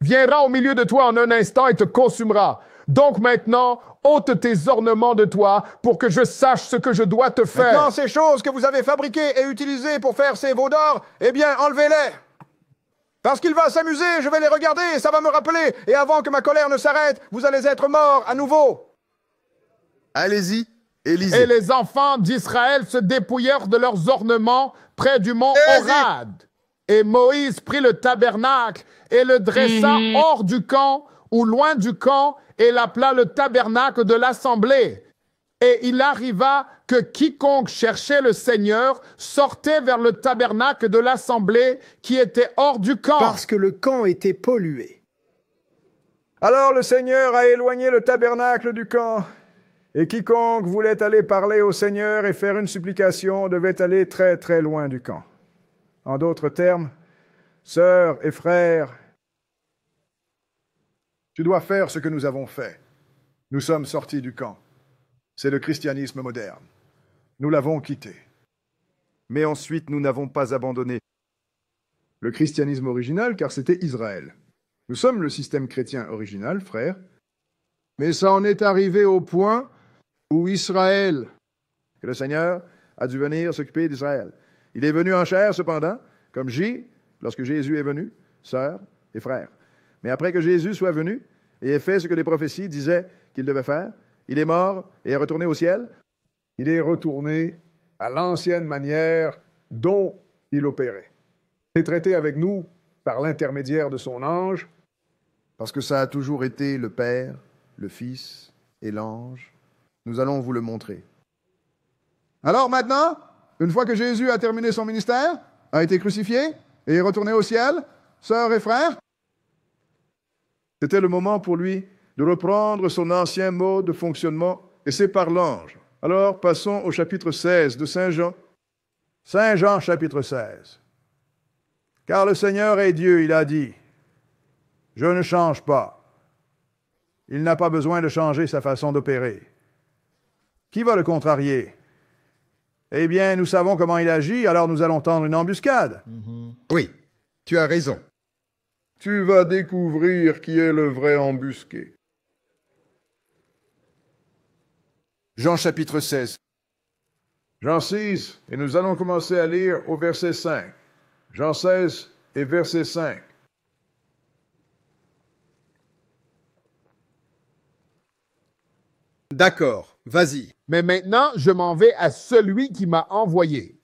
Viendra au milieu de toi en un instant et te consumera. Donc maintenant, ôte tes ornements de toi pour que je sache ce que je dois te faire. Maintenant, ces choses que vous avez fabriquées et utilisées pour faire ces veaux d'or, eh bien, enlevez-les. Parce qu'il va s'amuser, je vais les regarder et ça va me rappeler. Et avant que ma colère ne s'arrête, vous allez être morts à nouveau. Allez-y, Élisée. Et les enfants d'Israël se dépouillèrent de leurs ornements près du mont Horad. Et Moïse prit le tabernacle et le dressa hors du camp ou loin du camp et l'appela le tabernacle de l'assemblée. Et il arriva que quiconque cherchait le Seigneur sortait vers le tabernacle de l'assemblée qui était hors du camp. Parce que le camp était pollué. Alors le Seigneur a éloigné le tabernacle du camp, et quiconque voulait aller parler au Seigneur et faire une supplication devait aller très très loin du camp. En d'autres termes, sœurs et frères, tu dois faire ce que nous avons fait. Nous sommes sortis du camp. C'est le christianisme moderne. Nous l'avons quitté. Mais ensuite, nous n'avons pas abandonné le christianisme original, car c'était Israël. Nous sommes le système chrétien original, frères. Mais ça en est arrivé au point où Israël, que le Seigneur a dû venir s'occuper d'Israël. Il est venu en chair, cependant, comme lorsque Jésus est venu, sœurs et frères. Mais après que Jésus soit venu et ait fait ce que les prophéties disaient qu'il devait faire, il est mort et est retourné au ciel. Il est retourné à l'ancienne manière dont il opérait. Il est traité avec nous par l'intermédiaire de son ange. Parce que ça a toujours été le Père, le Fils et l'ange. Nous allons vous le montrer. Alors maintenant, une fois que Jésus a terminé son ministère, a été crucifié et est retourné au ciel, sœurs et frères, c'était le moment pour lui de reprendre son ancien mode de fonctionnement, et c'est par l'ange. Alors, passons au chapitre 16 de Saint Jean. Saint Jean, chapitre 16. Car le Seigneur est Dieu, il a dit, « Je ne change pas. » Il n'a pas besoin de changer sa façon d'opérer. Qui va le contrarier? Eh bien, nous savons comment il agit, alors nous allons tendre une embuscade. Oui, tu as raison. Tu vas découvrir qui est le vrai embusqué. Jean chapitre 16. Jean 6, et nous allons commencer à lire au verset 5. Jean 16 et verset 5. D'accord, vas-y. Mais maintenant, je m'en vais à celui qui m'a envoyé.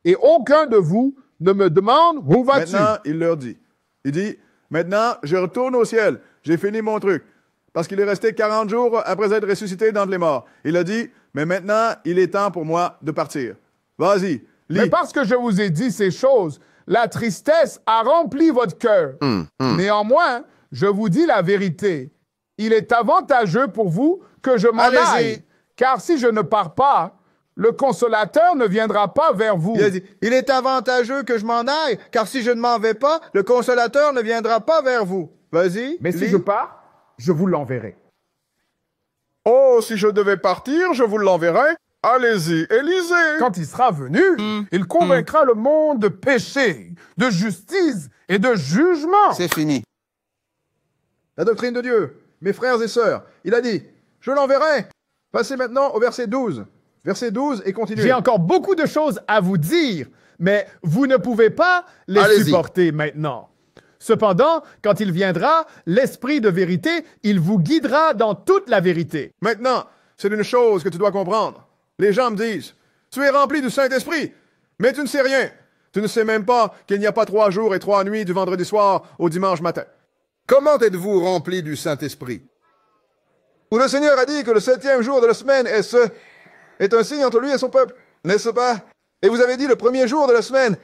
Et aucun de vous ne me demandent où vas-tu? Maintenant, il leur dit. Il dit, maintenant, je retourne au ciel. J'ai fini mon truc. Parce qu'il est resté 40 jours après être ressuscité d'entre les morts. Il a dit, mais maintenant, il est temps pour moi de partir. Vas-y, lis. Mais parce que je vous ai dit ces choses, la tristesse a rempli votre cœur. Néanmoins, je vous dis la vérité. Il est avantageux pour vous que je m'en aille. Car si je ne pars pas, le consolateur ne viendra pas vers vous. Il a dit, il est avantageux que je m'en aille, car si je ne m'en vais pas, le consolateur ne viendra pas vers vous. Vas-y. Mais si je pars, je vous l'enverrai. Oh, si je devais partir, je vous l'enverrai. Allez-y, Élisée. Quand il sera venu, il convaincra le monde de péché, de justice et de jugement. C'est fini. La doctrine de Dieu, mes frères et sœurs, il a dit, je l'enverrai. Passez maintenant au verset 12. Verset 12 et continuez. J'ai encore beaucoup de choses à vous dire, mais vous ne pouvez pas les supporter maintenant. Cependant, quand il viendra, l'Esprit de vérité, il vous guidera dans toute la vérité. Maintenant, c'est une chose que tu dois comprendre. Les gens me disent, tu es rempli du Saint-Esprit, mais tu ne sais rien. Tu ne sais même pas qu'il n'y a pas 3 jours et 3 nuits du vendredi soir au dimanche matin. Comment êtes-vous rempli du Saint-Esprit? Où le Seigneur a dit que le 7e jour de la semaine est un signe entre lui et son peuple, n'est-ce pas? Et vous avez dit le 1er jour de la semaine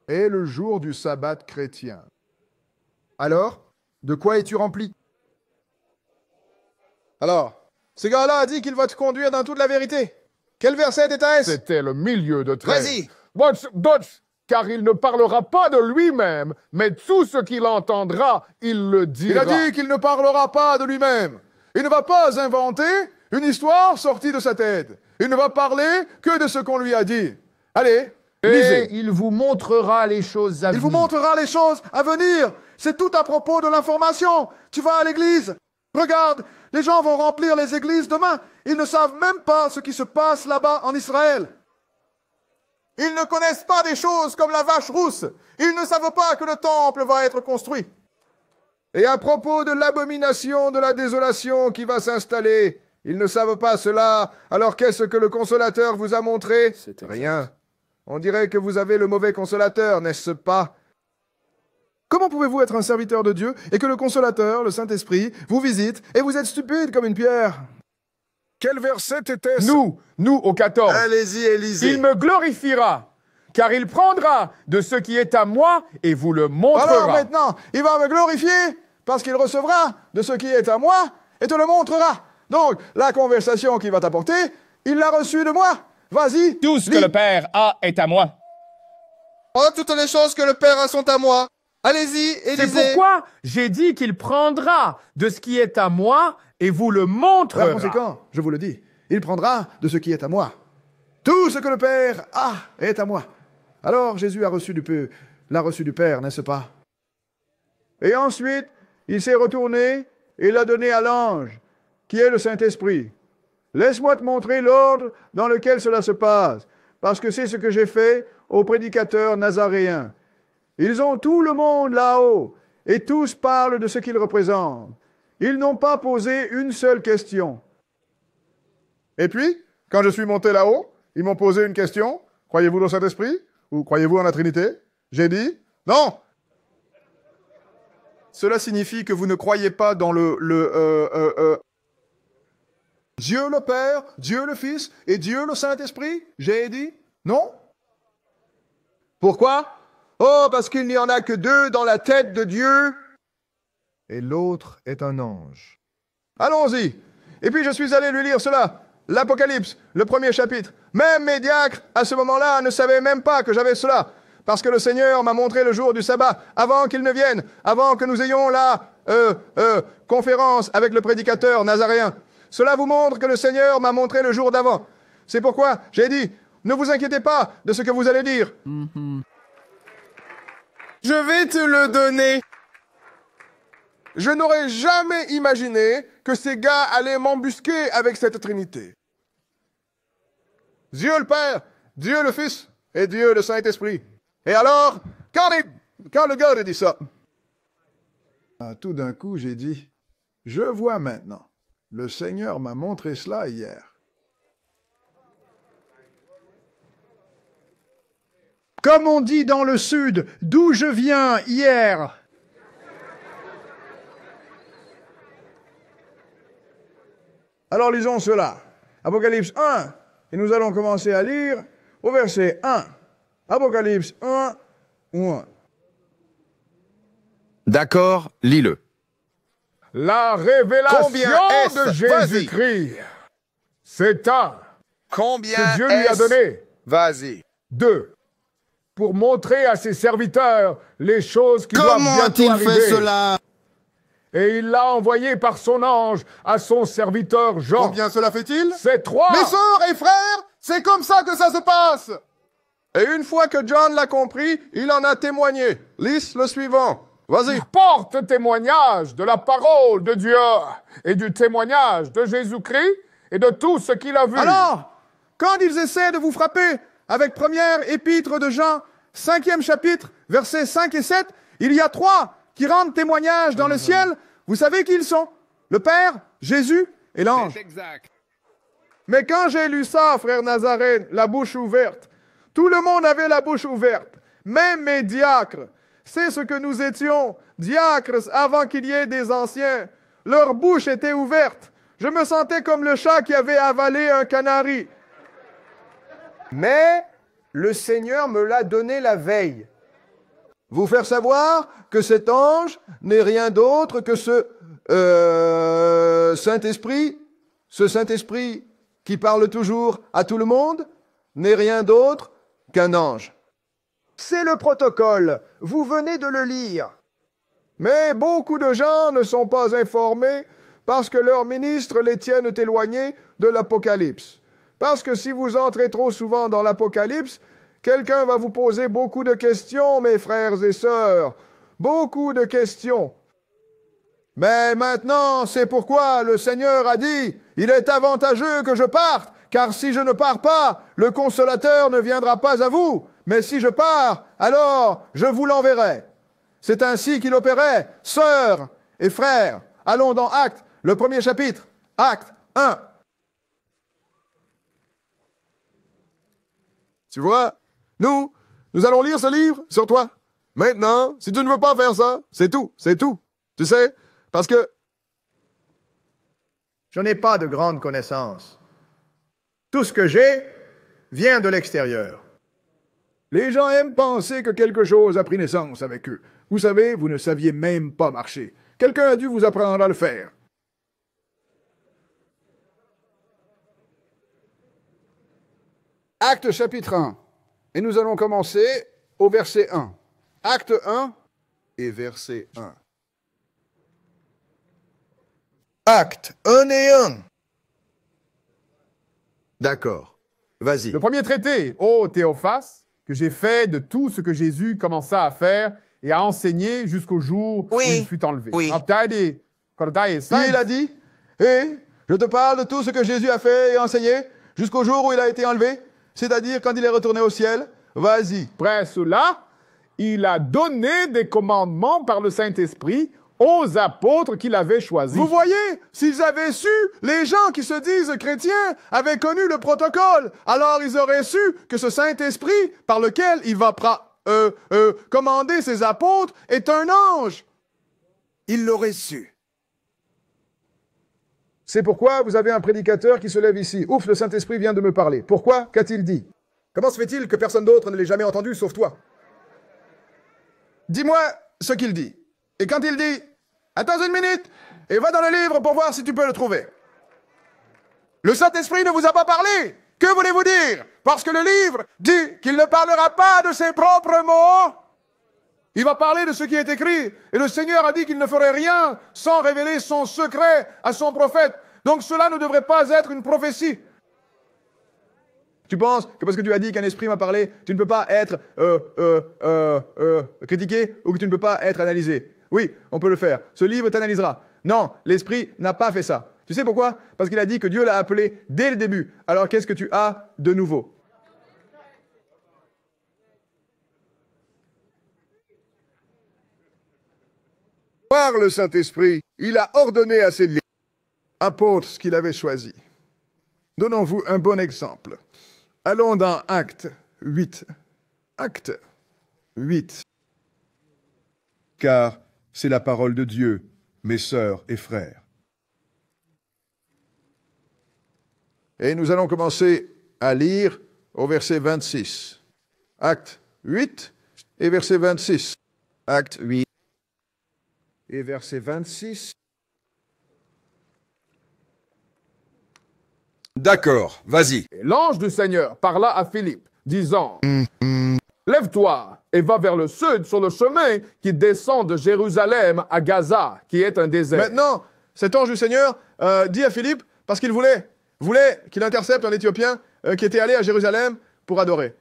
est le jour du sabbat chrétien. Alors, de quoi es-tu rempli? Alors, ce gars-là a dit qu'il va te conduire dans toute la vérité. Quel verset était-ce? C'était le milieu de 13. Vas-y. Car il ne parlera pas de lui-même, mais tout ce qu'il entendra, il le dira. Il a dit qu'il ne parlera pas de lui-même. Il ne va pas inventer une histoire sortie de sa tête. Il ne va parler que de ce qu'on lui a dit. Allez, lisez. Et il vous montrera les choses à venir. Il vous montrera les choses à venir. C'est tout à propos de l'information. Tu vas à l'église. Regarde, les gens vont remplir les églises demain. Ils ne savent même pas ce qui se passe là-bas en Israël. Ils ne connaissent pas des choses comme la vache rousse. Ils ne savent pas que le temple va être construit. Et à propos de l'abomination de la désolation qui va s'installer, ils ne savent pas cela. Alors qu'est-ce que le consolateur vous a montré? Rien. On dirait que vous avez le mauvais consolateur, n'est-ce pas? Comment pouvez-vous être un serviteur de Dieu et que le consolateur, le Saint-Esprit, vous visite et vous êtes stupide comme une pierre? Quel verset était-ce? Nous, au 14. Allez-y, Élisée. Il me glorifiera, car il prendra de ce qui est à moi et vous le montrera. Alors maintenant, il va me glorifier parce qu'il recevra de ce qui est à moi et te le montrera. Donc, la conversation qu'il va t'apporter, il l'a reçue de moi. Vas-y. Tout ce que le Père a est à moi. Oh, toutes les choses que le Père a sont à moi. Allez-y, Élisée. C'est pourquoi j'ai dit qu'il prendra de ce qui est à moi et vous le montrera. Par conséquent, je vous le dis, il prendra de ce qui est à moi. Tout ce que le Père a est à moi. Alors Jésus l'a reçu du Père, n'est-ce pas? Et ensuite, il s'est retourné et l'a donné à l'ange, qui est le Saint-Esprit. Laisse-moi te montrer l'ordre dans lequel cela se passe, parce que c'est ce que j'ai fait aux prédicateurs nazaréens. Ils ont tout le monde là-haut, et tous parlent de ce qu'ils représentent. Ils n'ont pas posé une seule question. Et puis, quand je suis monté là-haut, ils m'ont posé une question. Croyez-vous au Saint-Esprit? Ou croyez-vous en la Trinité? J'ai dit, non. Cela signifie que vous ne croyez pas dans Dieu le Père, Dieu le Fils et Dieu le Saint-Esprit? J'ai dit, non. Pourquoi? Oh, parce qu'il n'y en a que 2 dans la tête de Dieu. Et l'autre est un ange. Allons-y. Et puis je suis allé lui lire cela. L'Apocalypse, le 1er chapitre. Même mes diacres, à ce moment-là, ne savaient même pas que j'avais cela. Parce que le Seigneur m'a montré le jour du sabbat, avant qu'il ne vienne, avant que nous ayons la conférence avec le prédicateur nazaréen. Cela vous montre que le Seigneur m'a montré le jour d'avant. C'est pourquoi j'ai dit, ne vous inquiétez pas de ce que vous allez dire. Je vais te le donner. Je n'aurais jamais imaginé que ces gars allaient m'embusquer avec cette Trinité. Dieu le Père, Dieu le Fils et Dieu le Saint-Esprit. Et alors, quand le gars a dit ça, tout d'un coup, j'ai dit, je vois maintenant. Le Seigneur m'a montré cela hier. Comme on dit dans le Sud, d'où je viens hier. Alors lisons cela. Apocalypse 1, et nous allons commencer à lire au verset 1. Apocalypse 1, 1. D'accord, lis-le. La révélation Combien de est-ce? Vas-y. Jésus-Christ. C'est un Combien que Dieu lui a est-ce? donné. Vas-y. 2. Pour montrer à ses serviteurs les choses qui doivent Comment bientôt a-t-il arriver. fait cela? Et il l'a envoyé par son ange à son serviteur Jean. Combien cela fait-il? C'est 3. Mes sœurs et frères, c'est comme ça que ça se passe. Et une fois que John l'a compris, il en a témoigné. Lis le suivant. Vas-y. Porte témoignage de la parole de Dieu et du témoignage de Jésus-Christ et de tout ce qu'il a vu. Alors, quand ils essaient de vous frapper avec première épître de Jean, 5e chapitre, versets 5 et 7, il y a 3 qui rendent témoignage dans le ciel. Vous savez qui ils sont? Le Père, Jésus et l'ange. Exact. Mais quand j'ai lu ça, frère Nazarène, la bouche ouverte, tout le monde avait la bouche ouverte, même mes diacres. C'est ce que nous étions, diacres, avant qu'il y ait des anciens. Leur bouche était ouverte. Je me sentais comme le chat qui avait avalé un canari. Mais le Seigneur me l'a donné la veille. Vous faire savoir que cet ange n'est rien d'autre que ce Saint-Esprit, ce Saint-Esprit qui parle toujours à tout le monde, n'est rien d'autre qu'un ange. C'est le protocole. Vous venez de le lire. Mais beaucoup de gens ne sont pas informés parce que leurs ministres les tiennent éloignés de l'Apocalypse. Parce que si vous entrez trop souvent dans l'Apocalypse, quelqu'un va vous poser beaucoup de questions, mes frères et sœurs. Beaucoup de questions. Mais maintenant, c'est pourquoi le Seigneur a dit, il est avantageux que je parte, car si je ne pars pas, le Consolateur ne viendra pas à vous. Mais si je pars, alors je vous l'enverrai. C'est ainsi qu'il opérait, sœurs et frères. Allons dans Actes, le premier chapitre, Actes 1. Tu vois, nous allons lire ce livre sur toi. Maintenant, si tu ne veux pas faire ça, c'est tout, c'est tout. Tu sais, parce que... Je n'ai pas de grande connaissance. Tout ce que j'ai vient de l'extérieur. Les gens aiment penser que quelque chose a pris naissance avec eux. Vous savez, vous ne saviez même pas marcher. Quelqu'un a dû vous apprendre à le faire. Acte chapitre 1. Et nous allons commencer au verset 1. Acte 1 et verset 1. Acte 1 et 1. D'accord. Vas-y. Le premier traité, ô Théophas, que j'ai fait de tout ce que Jésus commença à faire et à enseigner jusqu'au jour où il fut enlevé. Oui. Il a dit, et je te parle de tout ce que Jésus a fait et enseigné jusqu'au jour où il a été enlevé, c'est-à-dire quand il est retourné au ciel. Vas-y. Après cela, il a donné des commandements par le Saint-Esprit aux apôtres qu'il avait choisis. Vous voyez, s'ils avaient su, les gens qui se disent chrétiens avaient connu le protocole, alors ils auraient su que ce Saint-Esprit par lequel il va commander ses apôtres est un ange. Ils l'auraient su. C'est pourquoi vous avez un prédicateur qui se lève ici. Ouf, le Saint-Esprit vient de me parler. Pourquoi? Qu'a-t-il dit? Comment se fait-il que personne d'autre ne l'ait jamais entendu sauf toi? Dis-moi ce qu'il dit. Et quand il dit, attends une minute, et va dans le livre pour voir si tu peux le trouver. Le Saint-Esprit ne vous a pas parlé. Que voulez-vous dire? Parce que le livre dit qu'il ne parlera pas de ses propres mots. Il va parler de ce qui est écrit. Et le Seigneur a dit qu'il ne ferait rien sans révéler son secret à son prophète. Donc cela ne devrait pas être une prophétie. Tu penses que parce que tu as dit qu'un esprit m'a parlé, tu ne peux pas être critiqué ou que tu ne peux pas être analysé? Oui, on peut le faire. Ce livre t'analysera. Non, l'esprit n'a pas fait ça. Tu sais pourquoi? Parce qu'il a dit que Dieu l'a appelé dès le début. Alors qu'est-ce que tu as de nouveau? Par le Saint-Esprit, il a ordonné à ses apôtres ce qu'il avait choisi. Donnons-vous un bon exemple. Allons dans Acte 8. Acte 8. Car c'est la parole de Dieu, mes sœurs et frères. Et nous allons commencer à lire au verset 26. Acte 8 et verset 26. Acte 8 et verset 26. D'accord, vas-y. Et l'ange du Seigneur parla à Philippe, disant, lève-toi et va vers le sud sur le chemin qui descend de Jérusalem à Gaza, qui est un désert. Maintenant, cet ange du Seigneur dit à Philippe, parce qu'il voulait qu'il intercepte un Éthiopien qui était allé à Jérusalem pour adorer.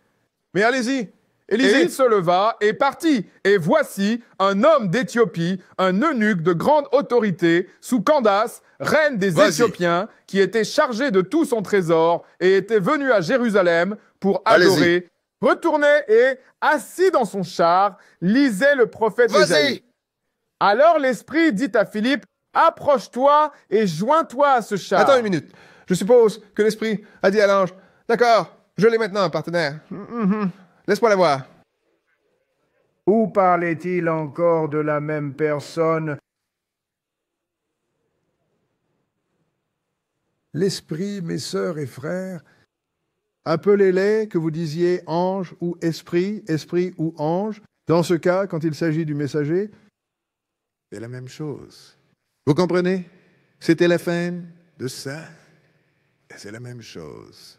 Mais allez-y, Élisée. Et il se leva et partit. Et voici un homme d'Éthiopie, un eunuque de grande autorité, sous Candace, reine des Éthiopiens, qui était chargé de tout son trésor et était venu à Jérusalem pour adorer, retournait et, assis dans son char, lisait le prophète Ésaïe. Alors l'Esprit dit à Philippe, approche-toi et joins-toi à ce char. Attends une minute. Je suppose que l'Esprit a dit à l'ange, d'accord, je l'ai maintenant, partenaire. Laisse-moi la voir. Ou parlait-il encore de la même personne? L'Esprit, mes sœurs et frères, appelez-les, que vous disiez ange ou esprit ou ange. Dans ce cas, quand il s'agit du messager, c'est la même chose. Vous comprenez? C'était la fin de ça. Et c'est la même chose.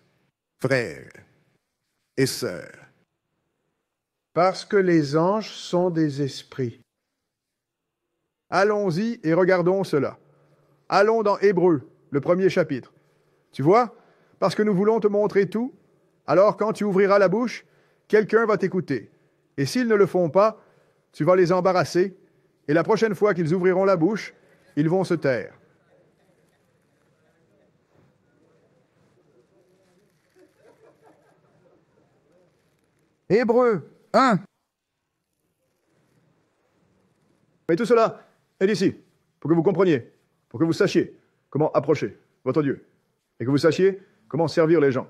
Frères et sœurs. Parce que les anges sont des esprits. Allons-y et regardons cela. Allons dans Hébreux, le 1er chapitre. Tu vois? Parce que nous voulons te montrer tout, alors quand tu ouvriras la bouche, quelqu'un va t'écouter. Et s'ils ne le font pas, tu vas les embarrasser, et la prochaine fois qu'ils ouvriront la bouche, ils vont se taire. Hébreux 1. Mais tout cela est ici, pour que vous compreniez, pour que vous sachiez comment approcher votre Dieu, et que vous sachiez comment servir les gens,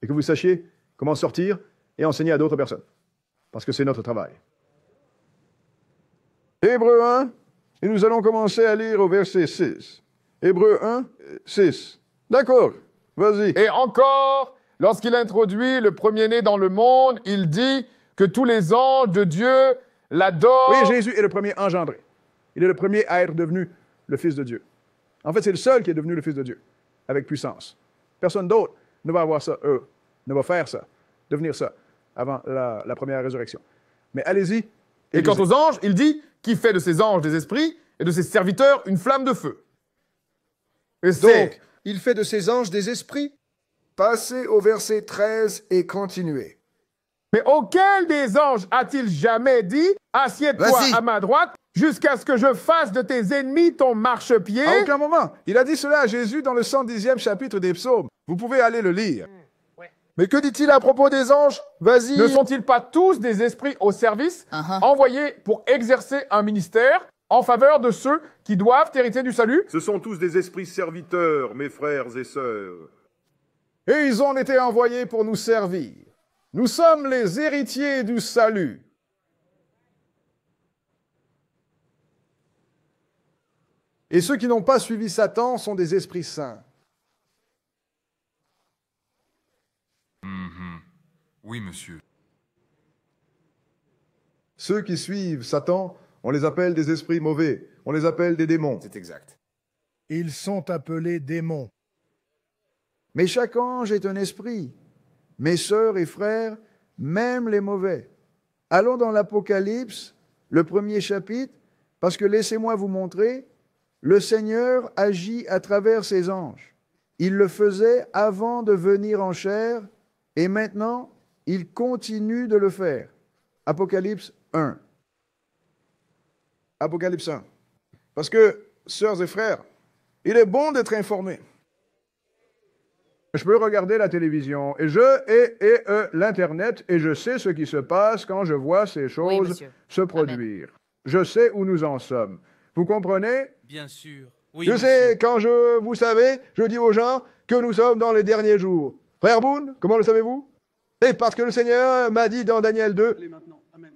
et que vous sachiez comment sortir et enseigner à d'autres personnes, parce que c'est notre travail. Hébreux 1, et nous allons commencer à lire au verset 6. Hébreux 1, 6. D'accord, vas-y. Et encore, lorsqu'il introduit le premier-né dans le monde, il dit que tous les anges de Dieu l'adorent. Oui, Jésus est le premier engendré. Il est le premier à être devenu le Fils de Dieu. En fait, c'est le seul qui est devenu le Fils de Dieu, avec puissance. Personne d'autre ne va avoir ça, ne va faire ça, devenir ça, avant la première résurrection. Mais allez-y. Et quant aux anges, il dit qui fait de ses anges des esprits et de ses serviteurs une flamme de feu. Et donc, il fait de ses anges des esprits. Passez au verset 13 et continuez. Mais auquel des anges a-t-il jamais dit « Assieds-toi à ma droite jusqu'à ce que je fasse de tes ennemis ton marchepied » À aucun moment. Il a dit cela à Jésus dans le 110e chapitre des Psaumes. Vous pouvez aller le lire. Mais que dit-il à propos des anges? Vas-y. Ne sont-ils pas tous des esprits au service, envoyés pour exercer un ministère en faveur de ceux qui doivent hériter du salut? Ce sont tous des esprits serviteurs, mes frères et sœurs. Et ils ont été envoyés pour nous servir. Nous sommes les héritiers du salut. Et ceux qui n'ont pas suivi Satan sont des esprits saints. Oui, monsieur. Ceux qui suivent Satan, on les appelle des esprits mauvais. On les appelle des démons. C'est exact. Ils sont appelés démons. Mais chaque ange est un esprit. Mes sœurs et frères, même les mauvais. Allons dans l'Apocalypse, le 1er chapitre, parce que laissez-moi vous montrer, le Seigneur agit à travers ses anges. Il le faisait avant de venir en chair, et maintenant, il continue de le faire. Apocalypse 1. Apocalypse 1. Parce que, sœurs et frères, il est bon d'être informé. Je peux regarder la télévision et l'Internet et je sais ce qui se passe quand je vois ces choses se produire. Je sais où nous en sommes. Vous comprenez? Bien sûr. Oui, je sais, quand vous savez, je dis aux gens que nous sommes dans les derniers jours. Frère Boone, comment le savez-vous? Et parce que le Seigneur m'a dit dans Daniel 2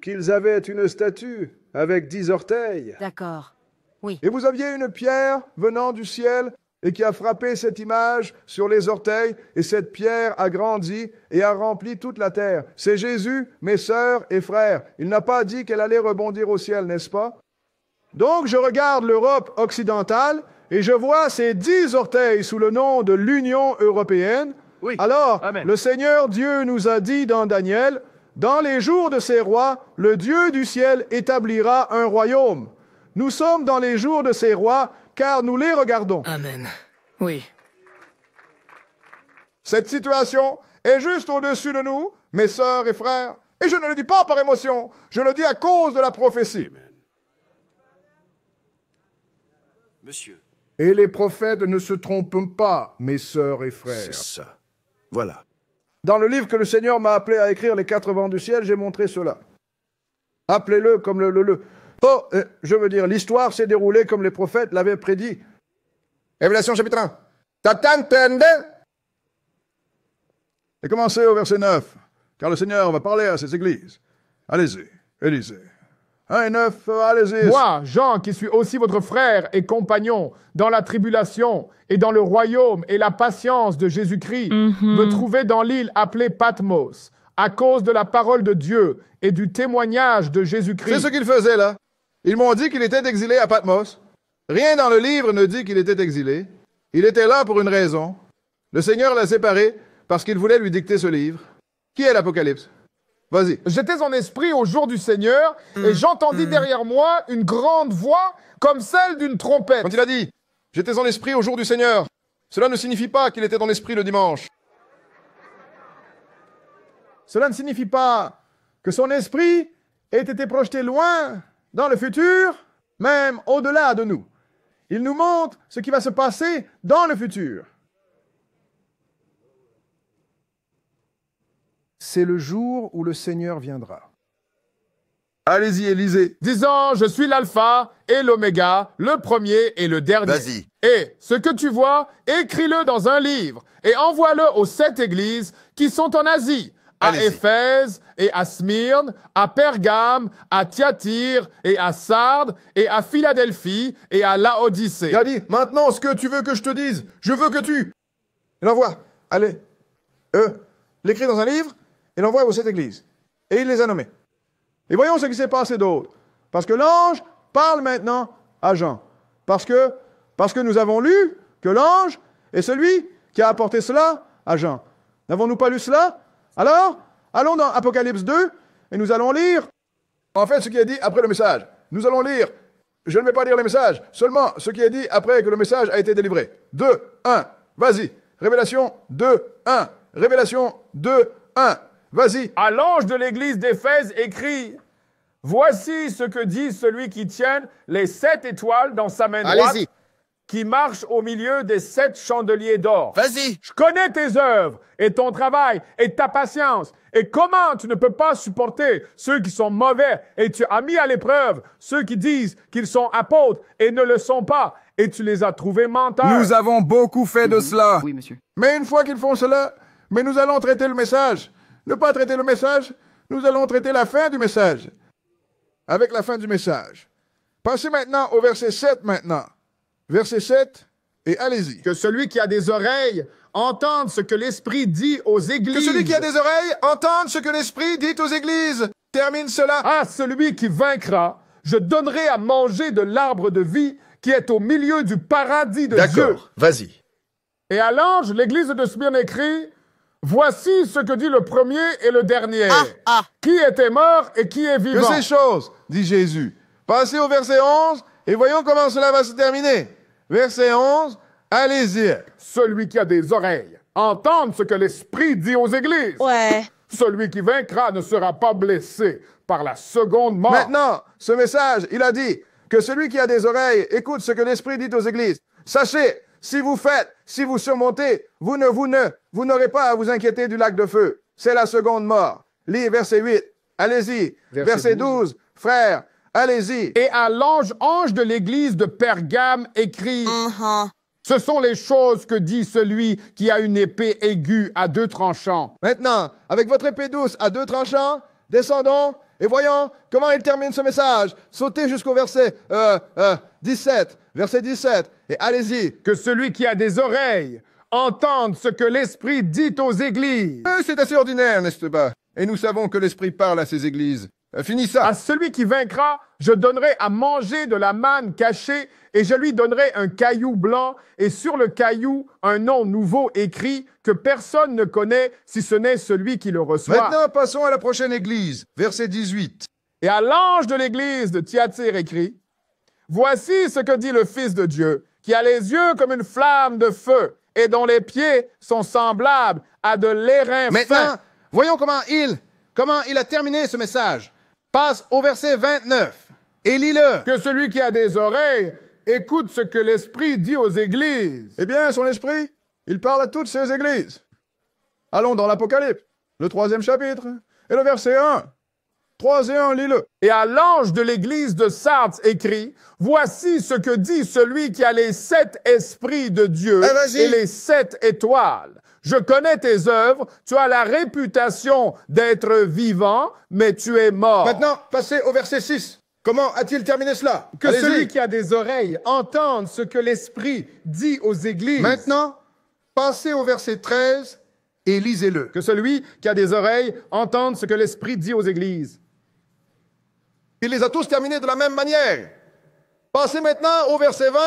qu'ils avaient une statue avec 10 orteils. D'accord. Oui. Et vous aviez une pierre venant du ciel et qui a frappé cette image sur les orteils, et cette pierre a grandi et a rempli toute la terre. C'est Jésus, mes sœurs et frères. Il n'a pas dit qu'elle allait rebondir au ciel, n'est-ce pas? Donc je regarde l'Europe occidentale et je vois ces 10 orteils sous le nom de l'Union européenne. Oui. Alors, Amen. Le Seigneur Dieu nous a dit dans Daniel, « Dans les jours de ces rois, le Dieu du ciel établira un royaume. » Nous sommes dans les jours de ces rois, car nous les regardons. Amen. Oui. Cette situation est juste au-dessus de nous, mes sœurs et frères, et je ne le dis pas par émotion, je le dis à cause de la prophétie. Amen. Monsieur. Et les prophètes ne se trompent pas, mes sœurs et frères. C'est ça. Voilà. Dans le livre que le Seigneur m'a appelé à écrire, Les 4 vents du ciel, j'ai montré cela. Appelez-le comme je veux dire, l'histoire s'est déroulée comme les prophètes l'avaient prédit. Révélation chapitre 1. Et commencez au verset 9, car le Seigneur va parler à ces églises. Allez-y, lisez. 1 et 9, allez-y. Moi, Jean, qui suis aussi votre frère et compagnon dans la tribulation et dans le royaume et la patience de Jésus-Christ, me trouvais dans l'île appelée Patmos, à cause de la parole de Dieu et du témoignage de Jésus-Christ. C'est ce qu'il faisait là. Ils m'ont dit qu'il était exilé à Patmos. Rien dans le livre ne dit qu'il était exilé. Il était là pour une raison. Le Seigneur l'a séparé parce qu'il voulait lui dicter ce livre. Qui est l'Apocalypse? Vas-y. J'étais en esprit au jour du Seigneur et j'entendis derrière moi une grande voix comme celle d'une trompette. Quand il a dit « J'étais en esprit au jour du Seigneur », cela ne signifie pas qu'il était en esprit le dimanche. Cela ne signifie pas que son esprit ait été projeté loin dans le futur, même au-delà de nous. Il nous montre ce qui va se passer dans le futur. C'est le jour où le Seigneur viendra. Allez-y et lisez. Disant, je suis l'alpha et l'oméga, le premier et le dernier. Vas-y. Et ce que tu vois, écris-le dans un livre et envoie-le aux 7 églises qui sont en Asie, à Éphèse et à Smyrne, à Pergame, à Thyatire et à Sardes et à Philadelphie et à Laodicée. Il a dit, maintenant ce que tu veux que je te dise, je veux que tu... Il envoie, allez, l'écrit dans un livre, et l'envoie aux 7 églises. Et il les a nommés. Et voyons ce qui s'est passé d'autre. Parce que l'ange parle maintenant à Jean. Parce que nous avons lu que l'ange est celui qui a apporté cela à Jean. N'avons-nous pas lu cela? Alors, allons dans Apocalypse 2 et nous allons lire, en fait, ce qui est dit après le message. Nous allons lire, je ne vais pas lire le message, seulement ce qui est dit après que le message a été délivré. 2, 1, vas-y. Révélation 2, 1. Révélation 2, 1. Vas-y. À l'ange de l'église d'Éphèse écrit, « Voici ce que dit celui qui tient les 7 étoiles dans sa main droite, qui marche au milieu des 7 chandeliers d'or. Vas-y. Je connais tes œuvres et ton travail et ta patience et comment tu ne peux pas supporter ceux qui sont mauvais et tu as mis à l'épreuve ceux qui disent qu'ils sont apôtres et ne le sont pas et tu les as trouvés menteurs. » Nous avons beaucoup fait de cela. Oui, monsieur. Mais une fois qu'ils font cela, mais nous allons traiter le message. Ne pas traiter le message, nous allons traiter la fin du message. Avec la fin du message. Passez maintenant au verset 7 maintenant. Verset 7, et allez-y. Que celui qui a des oreilles entende ce que l'Esprit dit aux églises. Que celui qui a des oreilles entende ce que l'Esprit dit aux églises. Termine cela. À celui qui vaincra, je donnerai à manger de l'arbre de vie qui est au milieu du paradis de Dieu. D'accord, vas-y. Et à l'ange, l'église de Smyrne écrit, voici ce que dit le premier et le dernier. Qui était mort et qui est vivant. Que ces choses, dit Jésus. Passez au verset 11 et voyons comment cela va se terminer. Verset 11, allez-y. Celui qui a des oreilles, entende ce que l'Esprit dit aux églises. Ouais. Celui qui vaincra ne sera pas blessé par la seconde mort. Maintenant, ce message, il a dit que celui qui a des oreilles écoute ce que l'Esprit dit aux églises. Sachez, si vous faites, si vous surmontez, vous n'aurez pas à vous inquiéter du lac de feu. C'est la seconde mort. Lis verset 8. Allez-y. Verset 12. Frère, allez-y. Et à l'ange de l'église de Pergame écrit, Ce sont les choses que dit celui qui a une épée aiguë à 2 tranchants. Maintenant, avec votre épée douce à 2 tranchants, descendons et voyons comment il termine ce message. Sautez jusqu'au verset 17. Verset 17. Et allez-y. Que celui qui a des oreilles entende ce que l'Esprit dit aux églises. C'est assez ordinaire, n'est-ce pas? Et nous savons que l'Esprit parle à ces églises. Finis ça. À celui qui vaincra, je donnerai à manger de la manne cachée, et je lui donnerai un caillou blanc, et sur le caillou, un nom nouveau écrit que personne ne connaît si ce n'est celui qui le reçoit. Maintenant, passons à la prochaine église. Verset 18. Et à l'ange de l'église de Thyatire écrit, « Voici ce que dit le Fils de Dieu, qui a les yeux comme une flamme de feu, et dont les pieds sont semblables à de l'airain fin. » Maintenant, voyons comment il a terminé ce message. Passe au verset 29 et lis-le. Que celui qui a des oreilles écoute ce que l'Esprit dit aux églises. Eh bien, son esprit, il parle à toutes ces églises. Allons dans l'Apocalypse, le 3e chapitre, et le verset 1. 3 et 1, lis-le. Et à l'ange de l'église de Sardes écrit, « Voici ce que dit celui qui a les 7 esprits de Dieu et les 7 étoiles. Je connais tes œuvres, tu as la réputation d'être vivant, mais tu es mort. » Maintenant, passez au verset 6. Comment a-t-il terminé cela? Que celui qui a des oreilles entende ce que l'Esprit dit aux églises. Maintenant, passez au verset 13 et lisez-le. Que celui qui a des oreilles entende ce que l'Esprit dit aux églises. Il les a tous terminés de la même manière. Passez maintenant au verset 20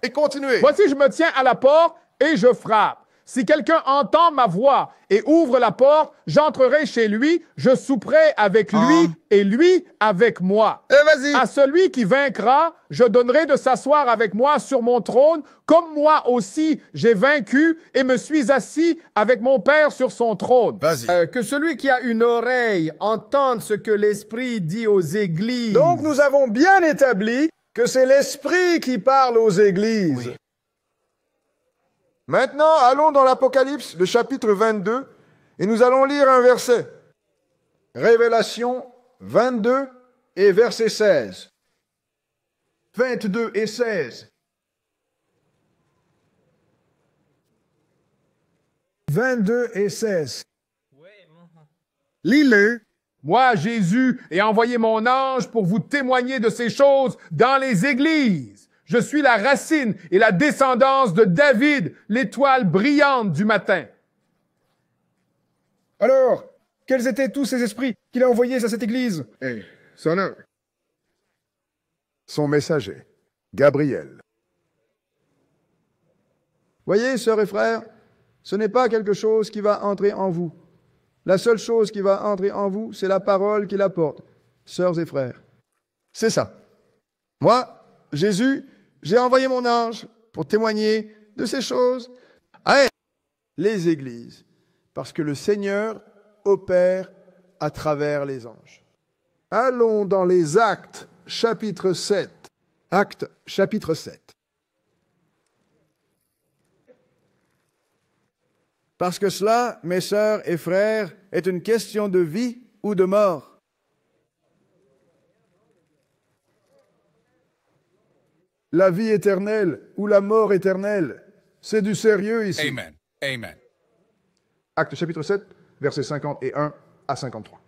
et continuez. Voici, je me tiens à la porte et je frappe. Si quelqu'un entend ma voix et ouvre la porte, j'entrerai chez lui, je souperai avec lui et lui avec moi. À celui qui vaincra, je donnerai de s'asseoir avec moi sur mon trône, comme moi aussi j'ai vaincu et me suis assis avec mon Père sur son trône. Que celui qui a une oreille entende ce que l'Esprit dit aux églises. Donc nous avons bien établi que c'est l'Esprit qui parle aux églises. Oui. Maintenant, allons dans l'Apocalypse, le chapitre 22, et nous allons lire un verset. Révélation 22 et verset 16. 22 et 16. 22 et 16. Lis-le. Moi, Jésus, ai envoyé mon ange pour vous témoigner de ces choses dans les églises. Je suis la racine et la descendance de David, l'étoile brillante du matin. Alors, quels étaient tous ces esprits qu'il a envoyés à cette église? Son messager, Gabriel. Voyez, sœurs et frères, ce n'est pas quelque chose qui va entrer en vous. La seule chose qui va entrer en vous, c'est la parole qu'il apporte, sœurs et frères. C'est ça. Moi, Jésus, j'ai envoyé mon ange pour témoigner de ces choses à les églises, parce que le Seigneur opère à travers les anges. Allons dans les Actes, chapitre 7. Actes, chapitre 7. Parce que cela, mes sœurs et frères, est une question de vie ou de mort. La vie éternelle ou la mort éternelle, c'est du sérieux ici. Amen. Amen. Actes chapitre 7, versets 51 à 53.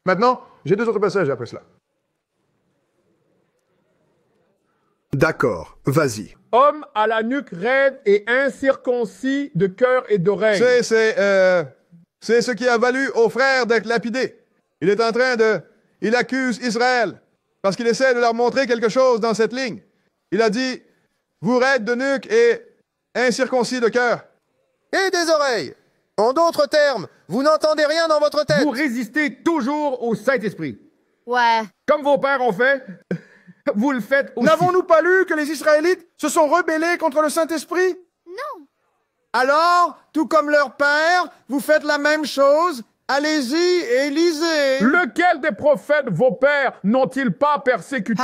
Maintenant, j'ai 2 autres passages après cela. D'accord, vas-y. Homme à la nuque raide et incirconcis de cœur et d'oreille. C'est ce qui a valu aux frères d'être lapidés. Il accuse Israël parce qu'il essaie de leur montrer quelque chose dans cette ligne. Il a dit, vous raides de nuque et incirconcis de cœur. Et des oreilles. En d'autres termes, vous n'entendez rien dans votre tête. Vous résistez toujours au Saint-Esprit. Ouais. Comme vos pères ont fait, vous le faites aussi. N'avons-nous pas lu que les Israélites se sont rebellés contre le Saint-Esprit? Non. Alors, tout comme leur père, vous faites la même chose? Allez-y et lisez. Lequel des prophètes vos pères n'ont-ils pas persécuté?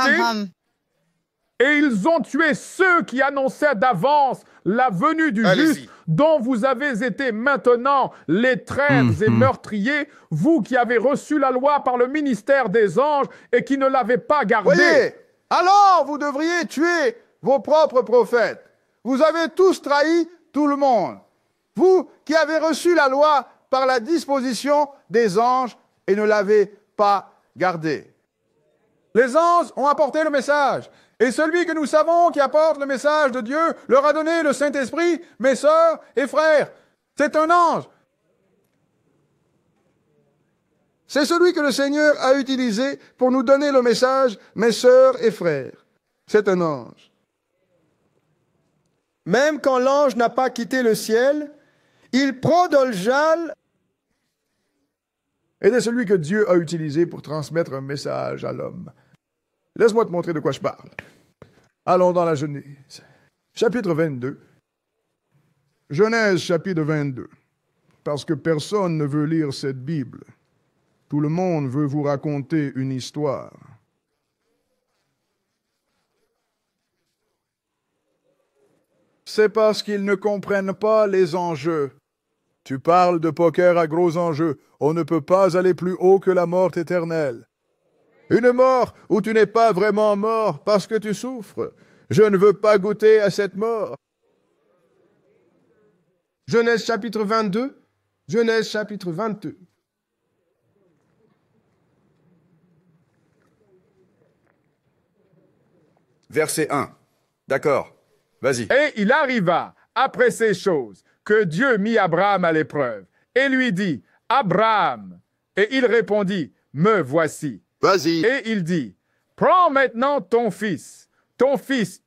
Et ils ont tué ceux qui annonçaient d'avance la venue du juste, dont vous avez été maintenant les traîtres et meurtriers, vous qui avez reçu la loi par le ministère des anges et qui ne l'avez pas gardée. Voyez, alors vous devriez tuer vos propres prophètes. Vous avez tous trahi tout le monde. Vous qui avez reçu la loi par la disposition des anges et ne l'avez pas gardée. Les anges ont apporté le message. Et celui que nous savons qui apporte le message de Dieu leur a donné le Saint-Esprit, mes sœurs et frères. C'est un ange. C'est celui que le Seigneur a utilisé pour nous donner le message, mes sœurs et frères. C'est un ange. Même quand l'ange n'a pas quitté le ciel, il prend dans le jal. Et c'est celui que Dieu a utilisé pour transmettre un message à l'homme. Laisse-moi te montrer de quoi je parle. Allons dans la Genèse. Chapitre 22. Genèse, chapitre 22. Parce que personne ne veut lire cette Bible. Tout le monde veut vous raconter une histoire. C'est parce qu'ils ne comprennent pas les enjeux. Tu parles de poker à gros enjeux. On ne peut pas aller plus haut que la mort éternelle. Une mort où tu n'es pas vraiment mort parce que tu souffres. Je ne veux pas goûter à cette mort. Genèse chapitre 22. Genèse chapitre 22. Verset 1. D'accord. Vas-y. Et il arriva, après ces choses, que Dieu mit Abraham à l'épreuve et lui dit, « Abraham !» Et il répondit, « Me voici. » Vas-y. Et il dit, « Prends maintenant ton fils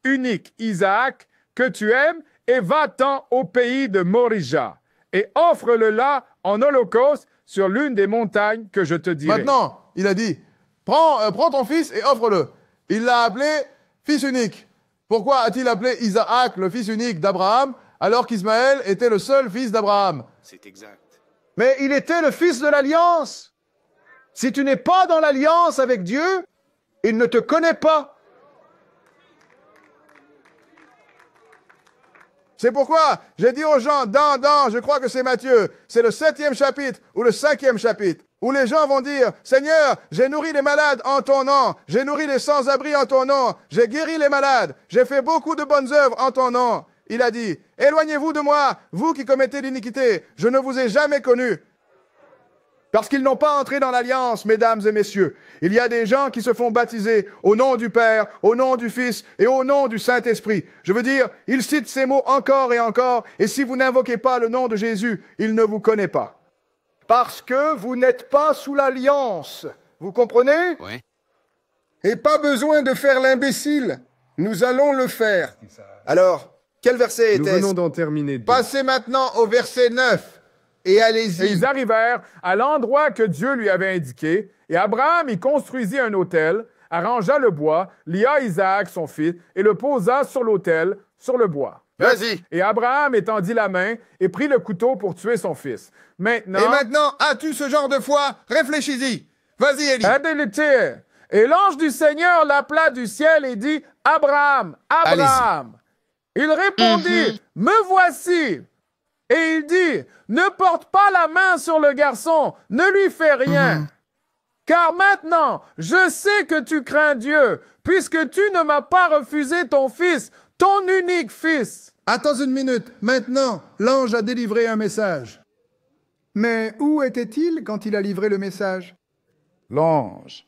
unique Isaac, que tu aimes, et va-t'en au pays de Morija, et offre-le là en holocauste sur l'une des montagnes que je te dirai. » Maintenant, il a dit, prends ton fils et offre-le. Il l'a appelé fils unique. Pourquoi a-t-il appelé Isaac le fils unique d'Abraham, alors qu'Ismaël était le seul fils d'Abraham? C'est exact. Mais il était le fils de l'alliance. Si tu n'es pas dans l'alliance avec Dieu, il ne te connaît pas. C'est pourquoi j'ai dit aux gens, je crois que c'est Matthieu, c'est le 7e chapitre ou le 5e chapitre, où les gens vont dire, Seigneur, j'ai nourri les malades en ton nom, j'ai nourri les sans-abri en ton nom, j'ai guéri les malades, j'ai fait beaucoup de bonnes œuvres en ton nom. Il a dit, éloignez-vous de moi, vous qui commettez l'iniquité, je ne vous ai jamais connu. Parce qu'ils n'ont pas entré dans l'alliance, mesdames et messieurs. Il y a des gens qui se font baptiser au nom du Père, au nom du Fils et au nom du Saint-Esprit. Je veux dire, ils citent ces mots encore et encore, et si vous n'invoquez pas le nom de Jésus, il ne vous connaît pas. Parce que vous n'êtes pas sous l'alliance. Vous comprenez? Oui. Et pas besoin de faire l'imbécile. Nous allons le faire. Alors, quel verset était-ce? Nous venons d'en terminer. Passez maintenant au verset 9. Et allez-y. Et ils arrivèrent à l'endroit que Dieu lui avait indiqué, et Abraham y construisit un autel, arrangea le bois, lia Isaac son fils, et le posa sur l'autel, sur le bois. Vas-y. Et Abraham étendit la main et prit le couteau pour tuer son fils. Et maintenant, as-tu ce genre de foi? Réfléchis-y. Vas-y, Élie. Et l'ange du Seigneur l'appela du ciel et dit, « Abraham, Abraham !» Il répondit, « Me voici !» Et il dit, « Ne porte pas la main sur le garçon, ne lui fais rien. Car maintenant, je sais que tu crains Dieu, puisque tu ne m'as pas refusé ton fils, ton unique fils. » Attends une minute. Maintenant, l'ange a délivré un message. Mais où était-il quand il a livré le message? L'ange.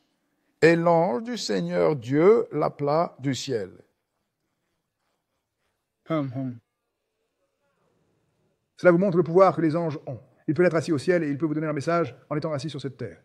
Et l'ange du Seigneur Dieu l'appela du ciel. Cela vous montre le pouvoir que les anges ont. Il peut être assis au ciel et il peut vous donner un message en étant assis sur cette terre.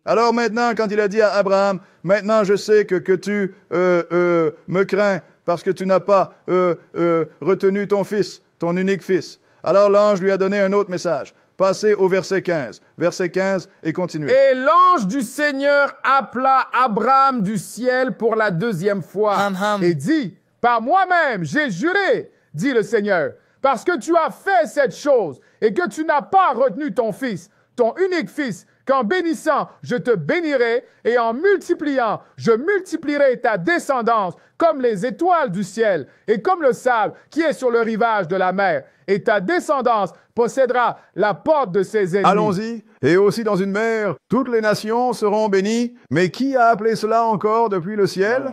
Alors maintenant, quand il a dit à Abraham, maintenant je sais que tu me crains parce que tu n'as pas retenu ton fils, ton unique fils. Alors l'ange lui a donné un autre message. Passez au verset 15. Verset 15 et continuez. Et l'ange du Seigneur appela Abraham du ciel pour la deuxième fois et dit, « Par moi-même, j'ai juré, dit le Seigneur, parce que tu as fait cette chose et que tu n'as pas retenu ton fils, ton unique fils, qu'en bénissant, je te bénirai, et en multipliant, je multiplierai ta descendance comme les étoiles du ciel et comme le sable qui est sur le rivage de la mer. Et ta descendance possédera la porte de ses ennemis. » Allons-y. Et aussi dans une mer, toutes les nations seront bénies. Mais qui a appelé cela encore depuis le ciel?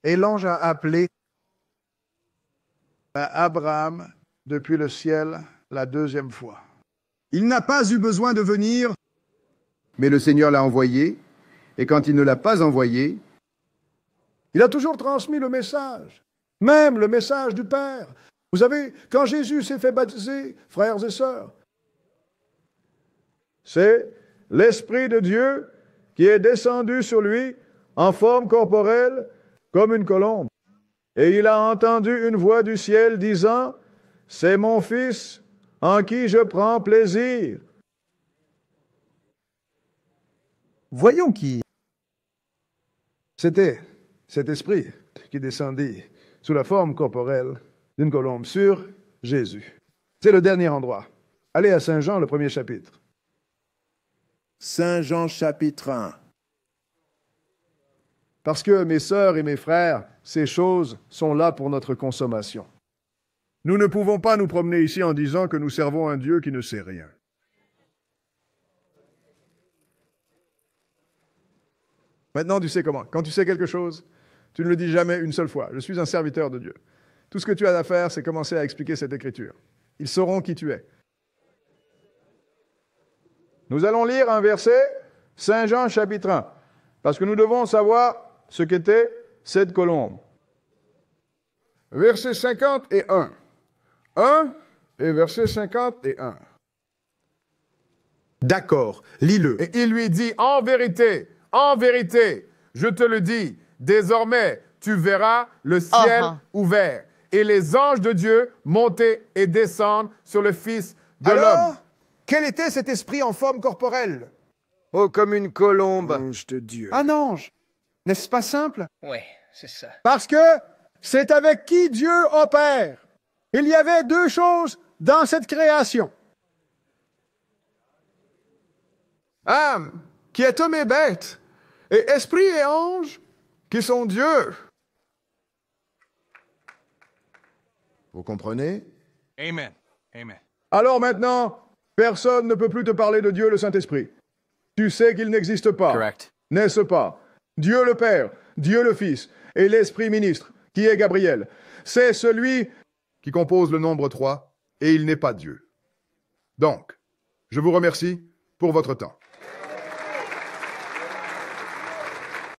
Et l'ange a appelé Abraham depuis le ciel la deuxième fois. Il n'a pas eu besoin de venir. Mais le Seigneur l'a envoyé, et quand il ne l'a pas envoyé, il a toujours transmis le message, même le message du Père. Vous savez, quand Jésus s'est fait baptiser, frères et sœurs, c'est l'Esprit de Dieu qui est descendu sur lui en forme corporelle comme une colombe. Et il a entendu une voix du ciel disant, « C'est mon Fils en qui je prends plaisir. » Voyons qui. C'était cet esprit qui descendit sous la forme corporelle d'une colombe sur Jésus. C'est le dernier endroit. Allez à Saint Jean, le premier chapitre. Saint Jean chapitre 1. Parce que, mes sœurs et mes frères, ces choses sont là pour notre consommation. Nous ne pouvons pas nous promener ici en disant que nous servons un Dieu qui ne sait rien. Maintenant, tu sais comment. Quand tu sais quelque chose, tu ne le dis jamais une seule fois. Je suis un serviteur de Dieu. Tout ce que tu as à faire, c'est commencer à expliquer cette écriture. Ils sauront qui tu es. Nous allons lire un verset, Saint Jean chapitre 1, parce que nous devons savoir ce qu'était cette colombe. Verset 51. 1 et verset 51. D'accord, lis-le. Et il lui dit, en vérité, je te le dis, désormais, tu verras le ciel ouvert et les anges de Dieu monter et descendre sur le Fils de l'homme. Alors, quel était cet esprit en forme corporelle? Oh, comme une colombe. Ange de Dieu. Un ange. N'est-ce pas simple? Ouais, c'est ça. Parce que c'est avec qui Dieu opère. Il y avait deux choses dans cette création. âme, qui est homme et bête, et esprit et ange, qui sont Dieu. Vous comprenez? Amen. Amen. Alors maintenant, personne ne peut plus te parler de Dieu le Saint-Esprit. Tu sais qu'il n'existe pas. Correct. N'est-ce pas? Dieu le Père, Dieu le Fils et l'Esprit ministre, qui est Gabriel. C'est celui qui compose le nombre 3, et il n'est pas Dieu. Donc, je vous remercie pour votre temps.